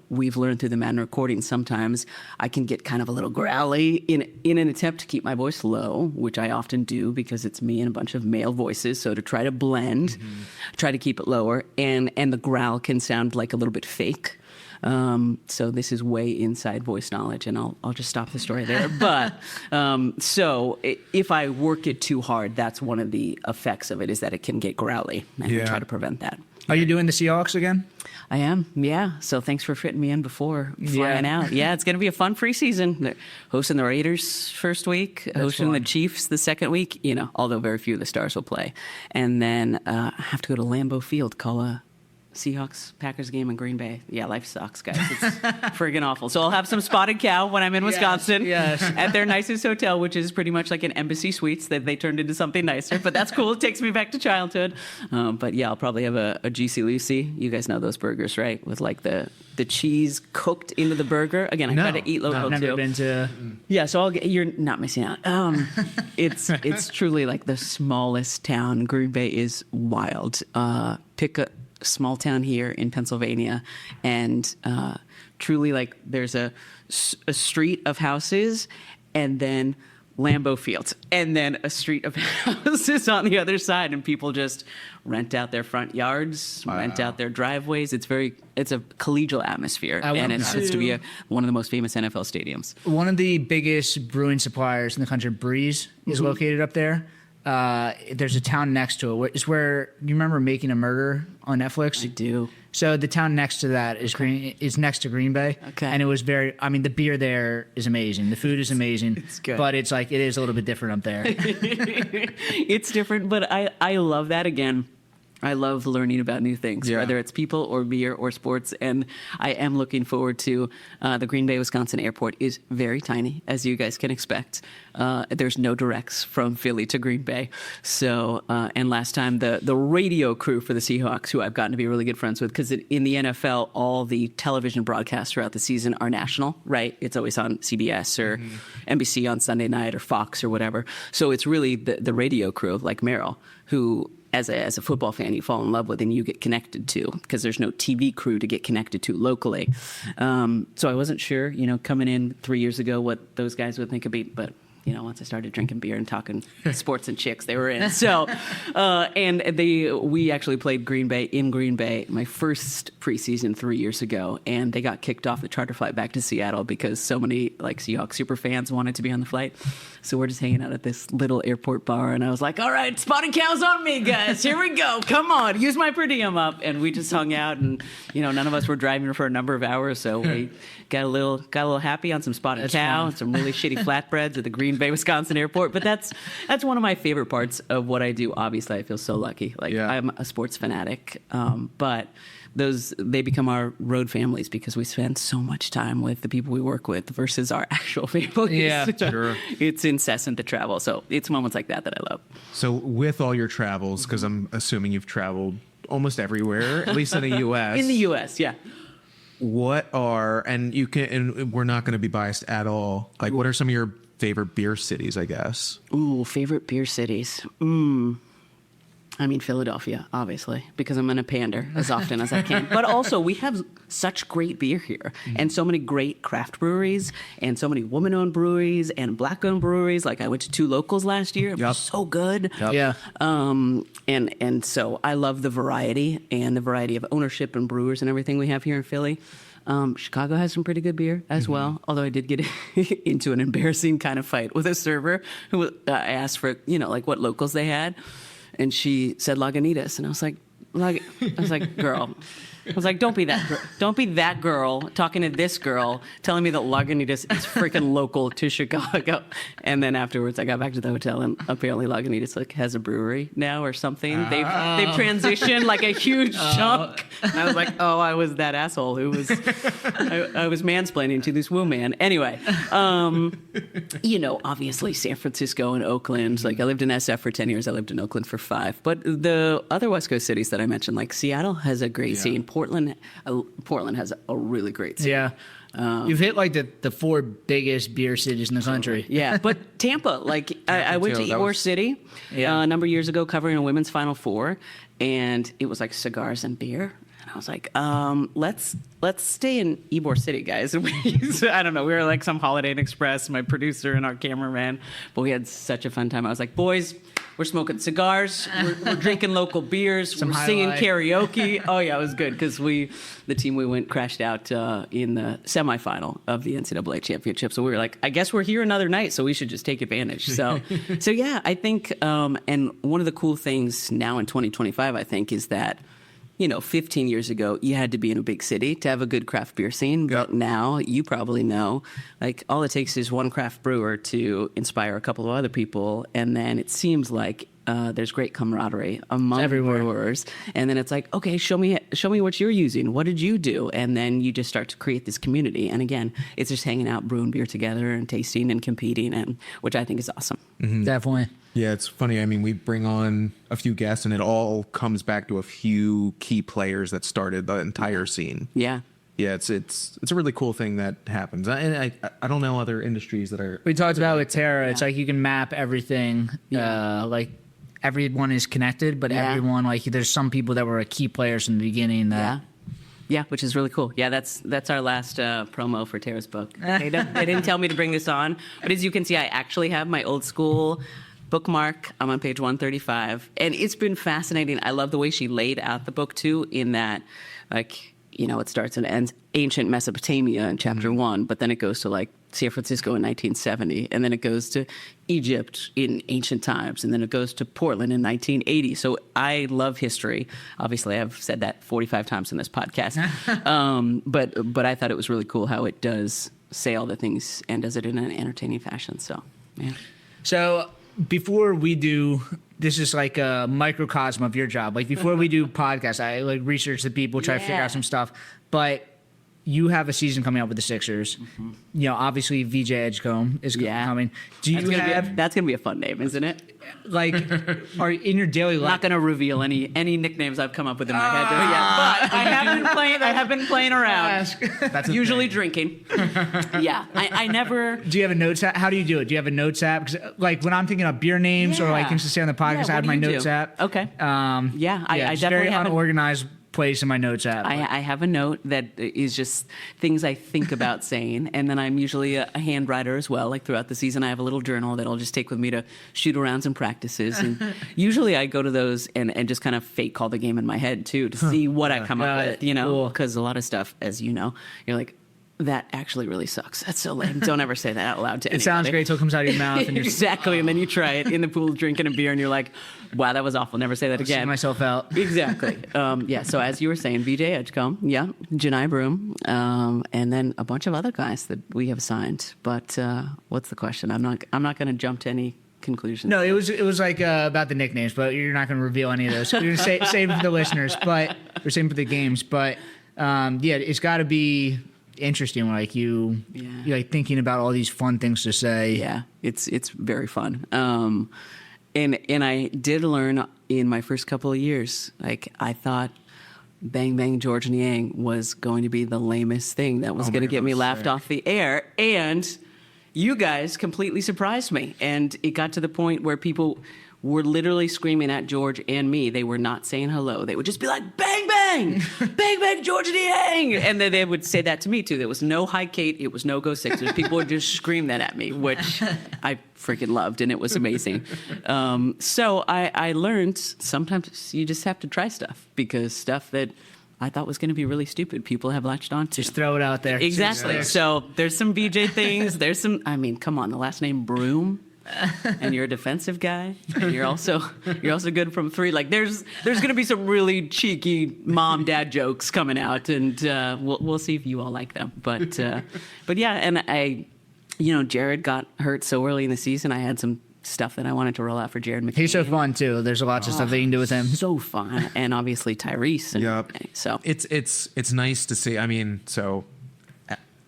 we've learned through the Madden recording sometimes I can get kind of a little growly in an attempt to keep my voice low, which I often do because it's me and a bunch of male voices. So to try to blend, try to keep it lower, and the growl can sound like a little bit fake. So this is way inside voice knowledge, and I'll just stop the story there. But so if I work it too hard, that's one of the effects of it, is that it can get growly, and we try to prevent that. Are you doing the Seahawks again? I am, yeah. So thanks for fitting me in before flying out. Yeah, it's going to be a fun preseason. They're hosting the Raiders first week, hosting the Chiefs the second week, although very few of the stars will play. And then I have to go to Lambeau Field, call a Seahawks Packers game in Green Bay. Yeah, life sucks, guys. It's friggin' awful. So I'll have some spotted cow when I'm in Wisconsin at their nicest hotel, which is pretty much like an Embassy Suites that they turned into something nicer. But that's cool. It takes me back to childhood. But yeah, I'll probably have a GC Lucy. You guys know those burgers, right? With like the cheese cooked into the burger. Again, I try to eat local I've never too. been to. Yeah, so you're not missing out. It's truly like the smallest town. Green Bay is wild. Pick a small town here in Pennsylvania, and truly like there's a street of houses, and then Lambeau Field, and then a street of houses on the other side, and people just rent out their front yards, rent out their driveways. It's a collegial atmosphere, and it happens to be one of the most famous NFL stadiums. One of the biggest brewing suppliers in the country, Breweries, is located up there. There's a town next to it. It's where you remember Making a Murder on Netflix? I do. So the town next to that is next to Green Bay. Okay. And it was the beer there is amazing. The food is amazing. It's good. But it is a little bit different up there. It's different, but I love that. Again, I love learning about new things, whether it's people or beer or sports. And I am looking forward to the Green Bay, Wisconsin airport is very tiny, as you guys can expect. There's no directs from Philly to Green Bay. So, and last time the radio crew for the Seahawks, who I've gotten to be really good friends with, because in the NFL, all the television broadcasts throughout the season are national, right? It's always on CBS or NBC on Sunday night or Fox or whatever. So it's really the radio crew, like Merrill, who as a football fan you fall in love with and you get connected to, because there's no TV crew to get connected to locally. So I wasn't sure, coming in 3 years ago what those guys would think of me, but once I started drinking beer and talking sports and chicks, they were in. So, we actually played Green Bay in Green Bay my first preseason 3 years ago, and they got kicked off the charter flight back to Seattle because so many Seahawks super fans wanted to be on the flight. So we're just hanging out at this little airport bar, and I was like, "All right, spotted cows on me, guys. Here we go. Come on, use my per diem up." And we just hung out, and none of us were driving for a number of hours, so we got a little happy on some spotted cow and some really shitty flatbreads at the Green Bay, Wisconsin airport. But that's one of my favorite parts of what I do. Obviously, I feel so lucky. I'm a sports fanatic, but they become our road families because we spend so much time with the people we work with versus our actual families. Yeah, sure. It's incessant to travel. So it's moments like that I love. So with all your travels, because I'm assuming you've traveled almost everywhere, at least in the U.S. In the U.S., yeah. What are, and we're not going to be biased at all, what are some of your favorite beer cities, I guess? Ooh, favorite beer cities. Philadelphia, obviously, because I'm going to pander as often as I can. But also, we have such great beer here, and so many great craft breweries, and so many woman-owned breweries, and black-owned breweries. I went to 2 locals last year. It was so good. Yep. Yeah. And so I love the variety of ownership and brewers and everything we have here in Philly. Chicago has some pretty good beer as well, although I did get into an embarrassing kind of fight with a server who asked for, what locals they had. And she said Lagunitas, and I was like, girl. I was like, don't be that girl talking to this girl telling me that Lagunitas is freaking local to Chicago. And then afterwards, I got back to the hotel, and apparently Lagunitas has a brewery now or something. They've transitioned a huge chunk. And I was like, oh, I was that asshole who was I was mansplaining to this woman. Anyway, obviously San Francisco and Oakland. I lived in SF for 10 years. I lived in Oakland for 5. But the other West Coast cities that I mentioned, Seattle has a great scene. Portland has a really great scene. Yeah. You've hit the 4 biggest beer cities in the country. Yeah, but Tampa, I went to Ybor City a number of years ago covering a women's Final Four, and it was cigars and beer. And I was like, let's stay in Ybor City, guys. I don't know, we were some Holiday Inn Express, my producer and our cameraman, but we had such a fun time. I was like, boys, we're smoking cigars, we're drinking local beers, we're singing karaoke. Oh yeah, it was good because the team we went crashed out in the semifinal of the NCAA championship. So we were like, I guess we're here another night, so we should just take advantage. So yeah, I think, and one of the cool things now in 2025, I think, is that 15 years ago, you had to be in a big city to have a good craft beer scene. But now, you probably know, all it takes is one craft brewer to inspire a couple of other people. And then it seems like there's great camaraderie among everywhere. brewers. And then it's like, okay, show me what you're using. What did you do? And then you just start to create this community. And again, it's just hanging out, brewing beer together and tasting and competing, and which I think is awesome. Definitely. Yeah, it's funny. I mean, we bring on a few guests, and it all comes back to a few key players that started the entire scene. Yeah. Yeah, it's a really cool thing that happens. I don't know other industries that are. We talked about with Terra. It's like you can map everything. Like everyone is connected, but everyone, like, there's some people that were key players in the beginning that. Yeah, which is really cool. Yeah, that's our last promo for Tara's book. They didn't tell me to bring this on, but as you can see, I actually have my old school bookmark. I'm on page 135, and it's been fascinating. I love the way she laid out the book too, in that, like, you know, it starts and ends ancient Mesopotamia in chapter 1, but then it goes to like San Francisco in 1970, and then it goes to Egypt in ancient times, and then it goes to Portland in 1980. So I love history. Obviously, I've said that 45 times in this podcast. But I thought it was really cool how it does say all the things and does it in an entertaining fashion. So, yeah. So before we do, this is like a microcosm of your job. Like before we do podcasts, I like research the people, try to figure out some stuff. But you have a season coming up with the Sixers. You know, obviously VJ Edgecombe is coming. Do you That's gonna be a fun name, isn't it? like are in your daily I'm life? not gonna reveal any nicknames I've come up with in my head yet, but I have been playing around. That's Usually drinking. Yeah, I never. Do you have a notes app? How do you do it? Do you have a notes app? 'Cause, like when I'm thinking of beer names or like things to say on the podcast, Yeah, I have what my do you notes do? app. Okay. I I it's definitely very have a- unorganized place in my notes app. I have a note that is just things I think about saying, and then I'm usually a hand writer as well. Like throughout the season, I have a little journal that I'll just take with me to shoot around some practices. And usually I go to those and just kind of fake call the game in my head too to see what I come up with, you know, because a lot of stuff, as you know, you're like, that actually really sucks. That's so lame. Don't ever say that out loud to anybody. It sounds great till it comes out of your mouth. And you're Exactly, and then you try it in the pool drinking a beer, and you're like, "Wow, that was awful. Never say that seeing again." myself out. Exactly. So as you were saying, VJ Edgecombe, Chimay Broom, and then a bunch of other guys that we have signed. But what's the question? I'm not going to jump to any conclusions. No, it was like about the nicknames, but you're not going to reveal any of those. You're going to save it for the listeners, but or same for the games. But it's got to be interesting. Like you're like thinking about all these fun things to say. Yeah, it's very fun. And I did learn in my first couple of years. Like I thought, Bang Bang George and Yang was going to be the lamest thing that was going to get me laughed off the air, and you guys completely surprised me. And it got to the point where people were literally screaming at George and me. They were not saying hello. They would just be like, "Bang Bang, Bang Bang George and Yang," and then they would say that to me too. There was no "Hi Kate," it was no "Go Sixers." People would just scream that at me, which I freaking loved, and it was amazing. So I learned sometimes you just have to try stuff, because stuff that I thought was going to be really stupid, people have latched on to. Just throw it out there. Exactly. So there's some VJ things. There's some. I mean, come on, the last name Broom. And you're a defensive guy, and you're also good from three. Like there's going to be some really cheeky mom dad jokes coming out, and we'll see if you all like them. But yeah, and Jared got hurt so early in the season. I had some stuff that I wanted to roll out for Jared McCain. He's so fun too. There's lots of stuff that you can do with him. So fun, and obviously Tyrese. And, Yep. So It's nice to see. I mean, so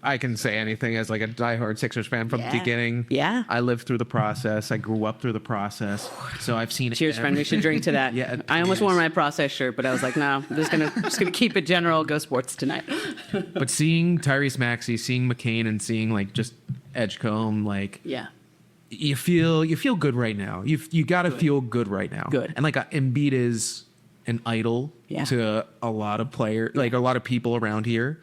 I can say anything as like a diehard Sixers fan from the beginning. Yeah. I lived through the process. I grew up through the process. So I've seen cheers, friend. We should drink to that. Yeah, I almost wore my process shirt, but I was like, no, I'm just gonna keep it general. Go sports tonight. But seeing Tyrese Maxey, seeing McCain, and seeing like just Edgecombe, like Yeah. you feel good right now. You got to feel good right now. Good. And like Embiid is an idol to a lot of players, like a lot of people around here.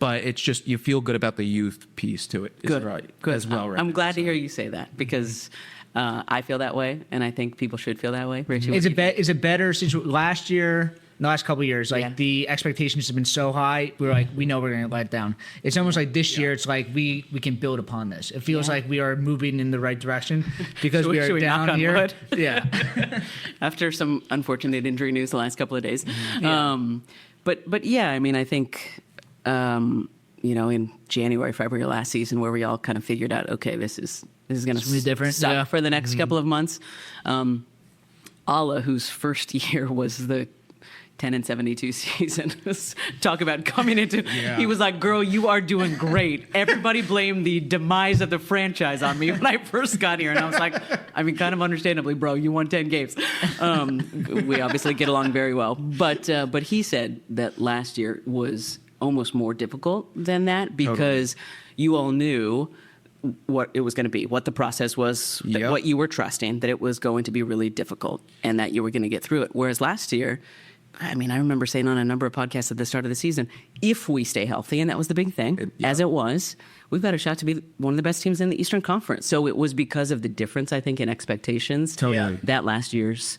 But it's just you feel good about the youth piece to it. Good, right? good. As well. Right I'm now, glad to hear you say that, because I feel that way, and I think people should feel that way. Richie, It's a better situation. Last year, the last couple of years, like the expectations have been so high. We're like, we know we're going to let down. It's almost like this year. It's like we can build upon this. It feels like we are moving in the right direction because we are knock down on here. wood? Yeah. After some unfortunate injury news the last couple of days. But yeah, I mean, I think in January, February last season, where we all kind of figured out, okay, this is going to be different. suck Yeah. for the next couple of months. Allah, whose first year was the 10-72 season, talk about coming into. Yeah. He was like, "Girl, you are doing great." Everybody blamed the demise of the franchise on me when I first got here, and I was like, I mean, kind of understandably, bro, you won 10 games. We obviously get along very well, but he said that last year was almost more difficult than that because you all knew what it was going to be, what the process was, what you were trusting, that it was going to be really difficult, and that you were going to get through it. Whereas last year, I mean, I remember saying on a number of podcasts at the start of the season, if we stay healthy, and that was the big thing, as it was, we've got a shot to be one of the best teams in the Eastern Conference. So it was because of the difference, I think, in expectations that last year's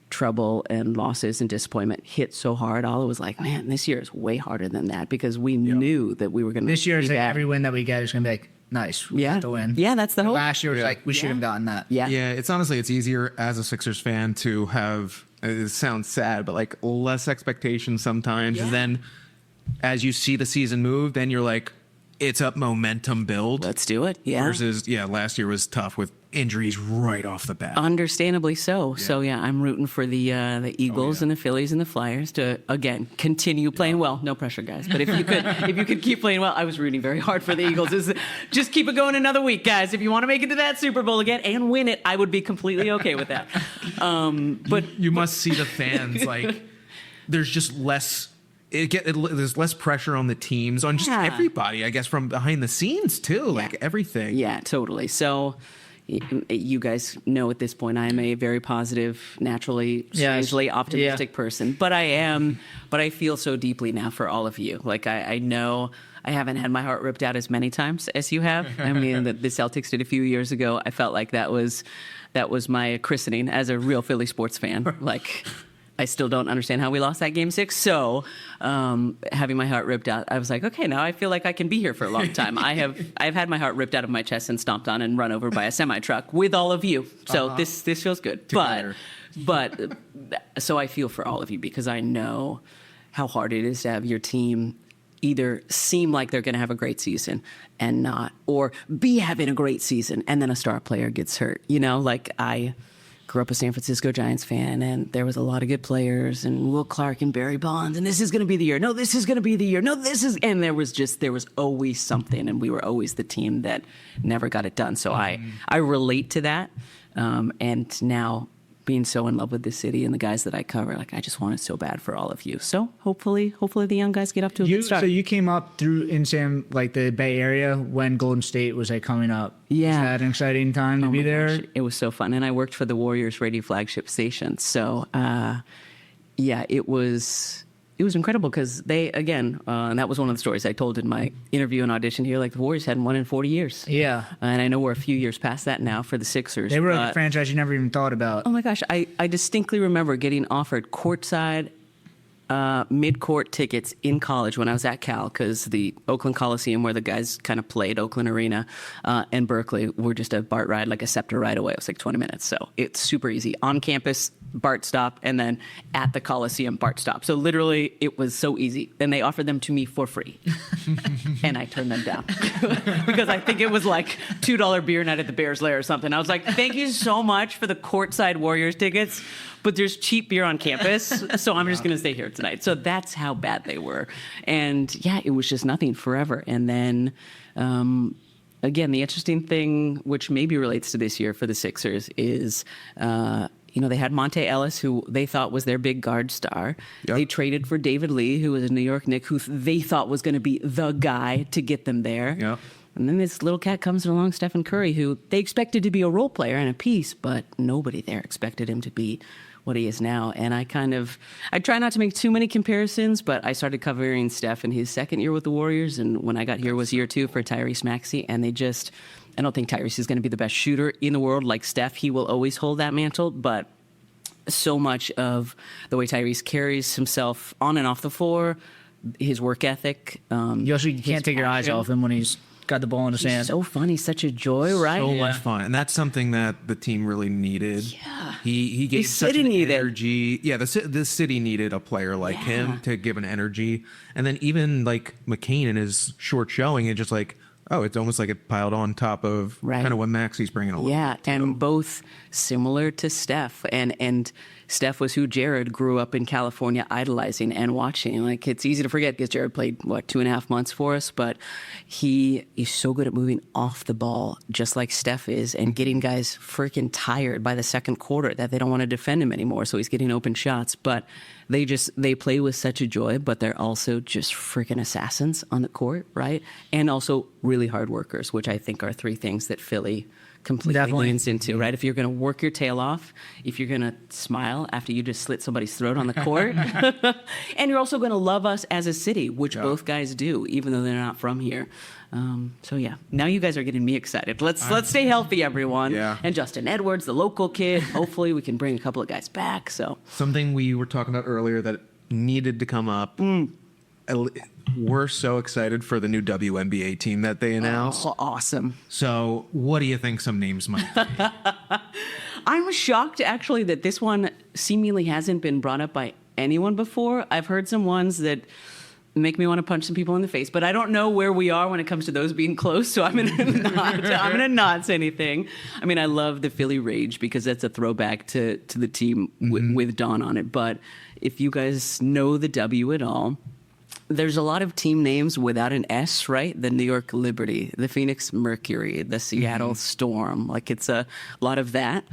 trouble and losses and disappointment hit so hard. All was like, man, this year is way harder than that because we knew that we were going to. This year is like every win that we get is going to be like, nice, we got the win. Yeah, that's the hope. Last year was like, we should have gotten that. Yeah, it's honestly, it's easier as a Sixers fan to have, it sounds sad, but like less expectations sometimes. And then as you see the season move, then you're like, it's up momentum build. Let's do it. Yeah. Versus, last year was tough with injuries right off the bat. Understandably so. Yeah. So, I'm rooting for the Eagles and the Phillies and the Flyers to, again, continue playing well. No pressure, guys. But if you could keep playing well, I was rooting very hard for the Eagles. Just keep it going another week, guys. If you want to make it to that Super Bowl again and win it, I would be completely okay with that. But you must see the fans, like, there's just less... there's less pressure on the teams, on just everybody, I guess, from behind the scenes, too. Like, everything. Yeah, totally. So... you guys know at this point I am a very positive, naturally, strangely optimistic person. But I feel so deeply now for all of you. Like I know I haven't had my heart ripped out as many times as you have. I mean, the Celtics did a few years ago. I felt like that was my christening as a real Philly sports fan. Like, I still don't understand how we lost that Game 6. So, having my heart ripped out, I was like, okay, now I feel like I can be here for a long time. I've had my heart ripped out of my chest and stomped on and run over by a semi-truck with all of you. So this feels good. But so I feel for all of you because I know how hard it is to have your team either seem like they're going to have a great season and not, or be having a great season and then a star player gets hurt. You know, like I grew up a San Francisco Giants fan, and there was a lot of good players, and Will Clark and Barry Bonds, and this is going to be the year. No, this is going to be the year. No, this is, and there was always something, and we were always the team that never got it done. So I relate to that, and now being so in love with the city and the guys that I cover, like I just want it so bad for all of you. So hopefully the young guys get up to a good start. So you came up through in like the Bay Area when Golden State was like coming up. Yeah. Was that an exciting time to be there? Gosh, it was so fun. And I worked for the Warriors radio flagship station. So it was incredible because they, again, and that was one of the stories I told in my interview and audition here, like the Warriors hadn't won in 40 years. Yeah. And I know we're a few years past that now for the Sixers. They were a franchise you never even thought about. Oh my gosh. I distinctly remember getting offered courtside mid-court tickets in college when I was at Cal because the Oakland Coliseum where the guys kind of played, Oakland Arena, and Berkeley were just a BART ride, like a SEPTA ride away. It was like 20 minutes. So it's super easy. On campus, BART stop, and then at the Coliseum, BART stop. So literally, it was so easy. Then they offered them to me for free. And I turned them down. Because I think it was like $2 beer night at the Bears Lair or something. I was like, thank you so much for the courtside Warriors tickets, but there's cheap beer on campus, so I'm just going to stay here tonight. So that's how bad they were. And yeah, it was just nothing forever. And then, again, the interesting thing, which maybe relates to this year for the Sixers, is they had Monte Ellis, who they thought was their big guard star. Yep. They traded for David Lee, who was a New York Knick, who they thought was going to be the guy to get them there. Yep. And then this little cat comes along, Stephen Curry, who they expected to be a role player and a piece, but nobody there expected him to be what he is now. And I try not to make too many comparisons, but I started covering Steph in his second year with the Warriors, and when I got here was year 2 for Tyrese Maxey, and I don't think Tyrese is going to be the best shooter in the world like Steph. He will always hold that mantle, but so much of the way Tyrese carries himself on and off the floor, his work ethic. You can't take your eyes off him when he's got the ball in his hand. He's so fun. He's such a joy, right? So much fun. And that's something that the team really needed. Yeah. He gave such an energy. Yeah, the city needed a player like him to give an energy. And then even like McCain in his short showing, and just like, Oh, it's almost like it piled on top of Right. kind of what Maxi's bringing along. Yeah, and both similar to Steph. And Steph was who Jared grew up in California idolizing and watching. Like, it's easy to forget because Jared played, 2.5 months for us, but he is so good at moving off the ball, just like Steph is, and getting guys freaking tired by the second quarter that they don't want to defend him anymore. So he's getting open shots. But they play with such a joy, but they're also just freaking assassins on the court, right? And also really hard workers, which I think are three things that Philly completely Definitely. leans into, right? If you're going to work your tail off, if you're going to smile after you just slit somebody's throat on the court, and you're also going to love us as a city, which both guys do, even though they're not from here. So yeah, now you guys are getting me excited. Let's stay healthy, everyone. Yeah. And Justin Edwards, the local kid. Hopefully, we can bring a couple of guys back. So Something we were talking about earlier that needed to come up. We're so excited for the new WNBA team that they announced. awesome. So, what do you think some names might be? I'm shocked actually that this one seemingly hasn't been brought up by anyone before. I've heard some ones that make me want to punch some people in the face, but I don't know where we are when it comes to those being close, so I'm gonna not say anything. I mean, I love the Philly Rage because that's a throwback to the team with Dawn on it. But if you guys know the W at all, there's a lot of team names without an S, right? The New York Liberty, the Phoenix Mercury, the Seattle Storm. Like, it's a lot of that.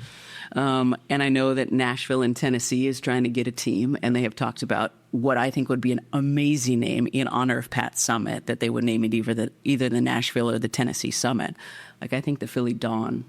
And I know that Nashville and Tennessee is trying to get a team, and they have talked about what I think would be an amazing name in honor of Pat Summitt, that they would name it either the Nashville or the Tennessee Summit. Like, I think the Philly Dawn,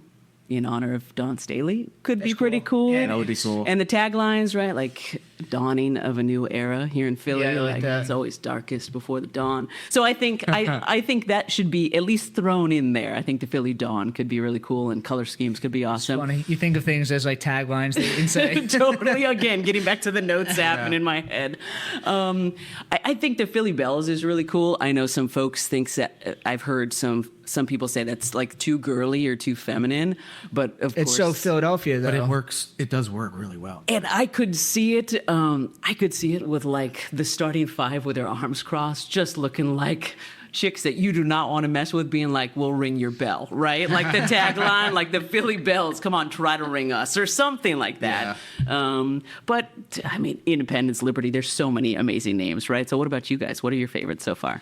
in honor of Dawn Staley, could be pretty cool. Yeah, That would be cool. And the taglines, right? Like, dawning of a new era here in Philly. Yeah, I like that. It's always darkest before the dawn. So I think I think that should be at least thrown in there. I think the Philly Dawn could be really cool, and color schemes could be awesome. Funny. You think of things as like taglines that you can say. Totally. Again, getting back to the notes app and in my head. I think the Philly Bells is really cool. I know some folks think that I've heard some people say that's like too girly or too feminine, but of It's course, so Philadelphia, though. But it works. It does work really well. and I could see it. I could see it with like the starting five with their arms crossed, just looking like chicks that you do not want to mess with, being like, "We'll ring your bell," right? Like the tagline, like the Philly Bells, "Come on, try to ring us," or something like that. But I mean, Independence, Liberty. There's so many amazing names, right? So, what about you guys? What are your favorites so far?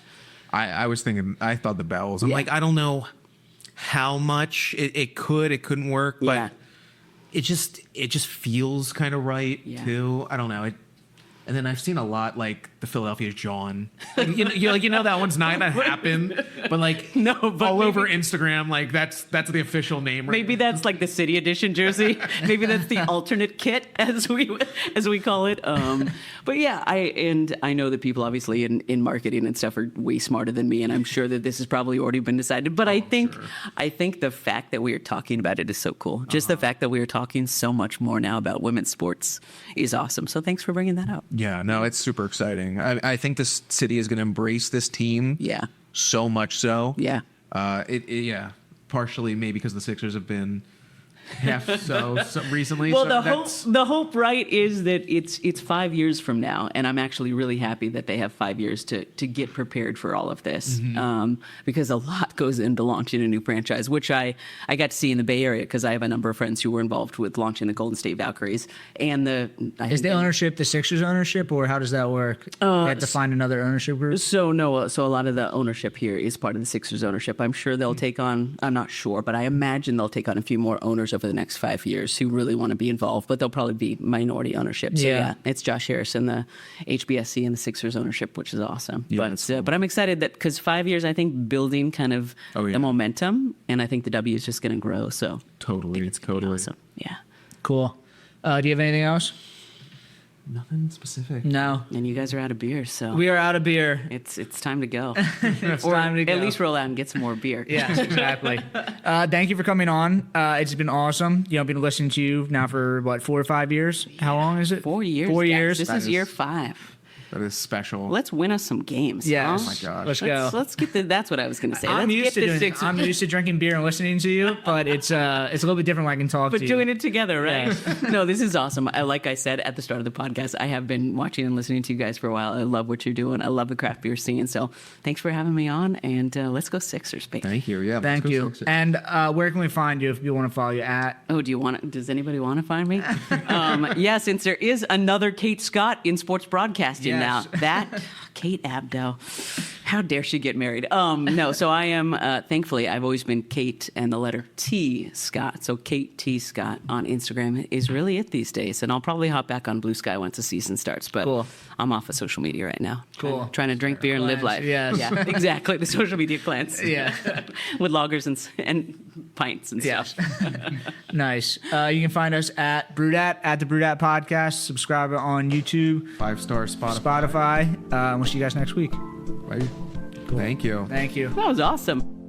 I was thinking. I thought the Bells. I'm Yeah. like, I don't know how much it couldn't work, but Yeah. it just feels kind of right Yeah. too. I don't know. And then I've seen a lot like the Philadelphia's John. You know that one's not that happened, but like No, but all maybe- over Instagram, like that's the official name. Right Maybe that's like the city edition jersey. Maybe that's the alternate kit, as we call it. But yeah, I know that people obviously in marketing and stuff are way smarter than me, and I'm sure that this has probably already been decided. But I think the fact that we are talking about it is so cool. Just the fact that we are talking so much more now about women's sports is awesome. So thanks for bringing that up. Yeah, no, it's super exciting. I think this city is going to embrace this team. Yeah. So much so. Yeah. Yeah. Partially maybe because the Sixers have been so recently. Well, so the hope, right, is that it's 5 years from now, and I'm actually really happy that they have 5 years to get prepared for all of this, because a lot goes into launching a new franchise, which I got to see in the Bay Area because I have a number of friends who were involved with launching the Golden State Valkyries, and Is the ownership the Sixers ownership, or how does that work? You have to find another ownership group? So a lot of the ownership here is part of the Sixers ownership. I'm sure they'll take on, I'm not sure, but I imagine they'll take on a few more owners over the next 5 years who really want to be involved, but they'll probably be minority ownership. So yeah, it's Josh Harris and the HBSC and the Sixers ownership, which is awesome. Yeah, But I'm excited that because 5 years, I think building kind of the momentum, and I think the W is just going to grow. So totally, it's totally awesome. Yeah. Cool. Do you have anything else? nothing specific. No. And you guys are out of beer, so We are out of beer. it's time to go. It's Or time to go. at least roll out and get some more beer. Yeah, exactly. Thank you for coming on. It's been awesome. I've been listening to you now for, 4 or 5 years? How long is it? 4 years. 4 guys. years. This is year 5. That is special. Let's win us some games. Yeah. huh? Oh my gosh. Let's go. Let's get the. That's what I was going to say. I'm Let's used get to the doing, Sixers. I'm used to drinking beer and listening to you, but it's a little bit different when I can talk But to you. doing it together, right? No, this is awesome. Like I said at the start of the podcast, I have been watching and listening to you guys for a while. I love what you're doing. I love the craft beer scene. So thanks for having me on, and let's go Sixers, baby. Thank you. Yeah. Thank let's go you. Sixers. And where can we find you if people want to follow you at? Oh, does anybody want to find me? Yeah, since there is another Kate Scott in sports broadcasting Yes. now. That Kate Abdo, how dare she get married? No, so I am, thankfully, I've always been Kate and the letter T Scott. So Kate T Scott on Instagram is really it these days. And I'll probably hop back on Blue Sky once the season starts. But Cool. I'm off of social media right now. Cool. Trying to drink beer and live Plants, life. yes. Yeah, exactly. The social media plants. Yeah. With loggers and pints and Yeah. stuff. Nice. You can find us at Brewdat, at the Brewdat Podcast. Subscribe on YouTube, 5-star Spotify. Spotify. We'll see you guys next week. Right. Thank you. Thank you. That was awesome.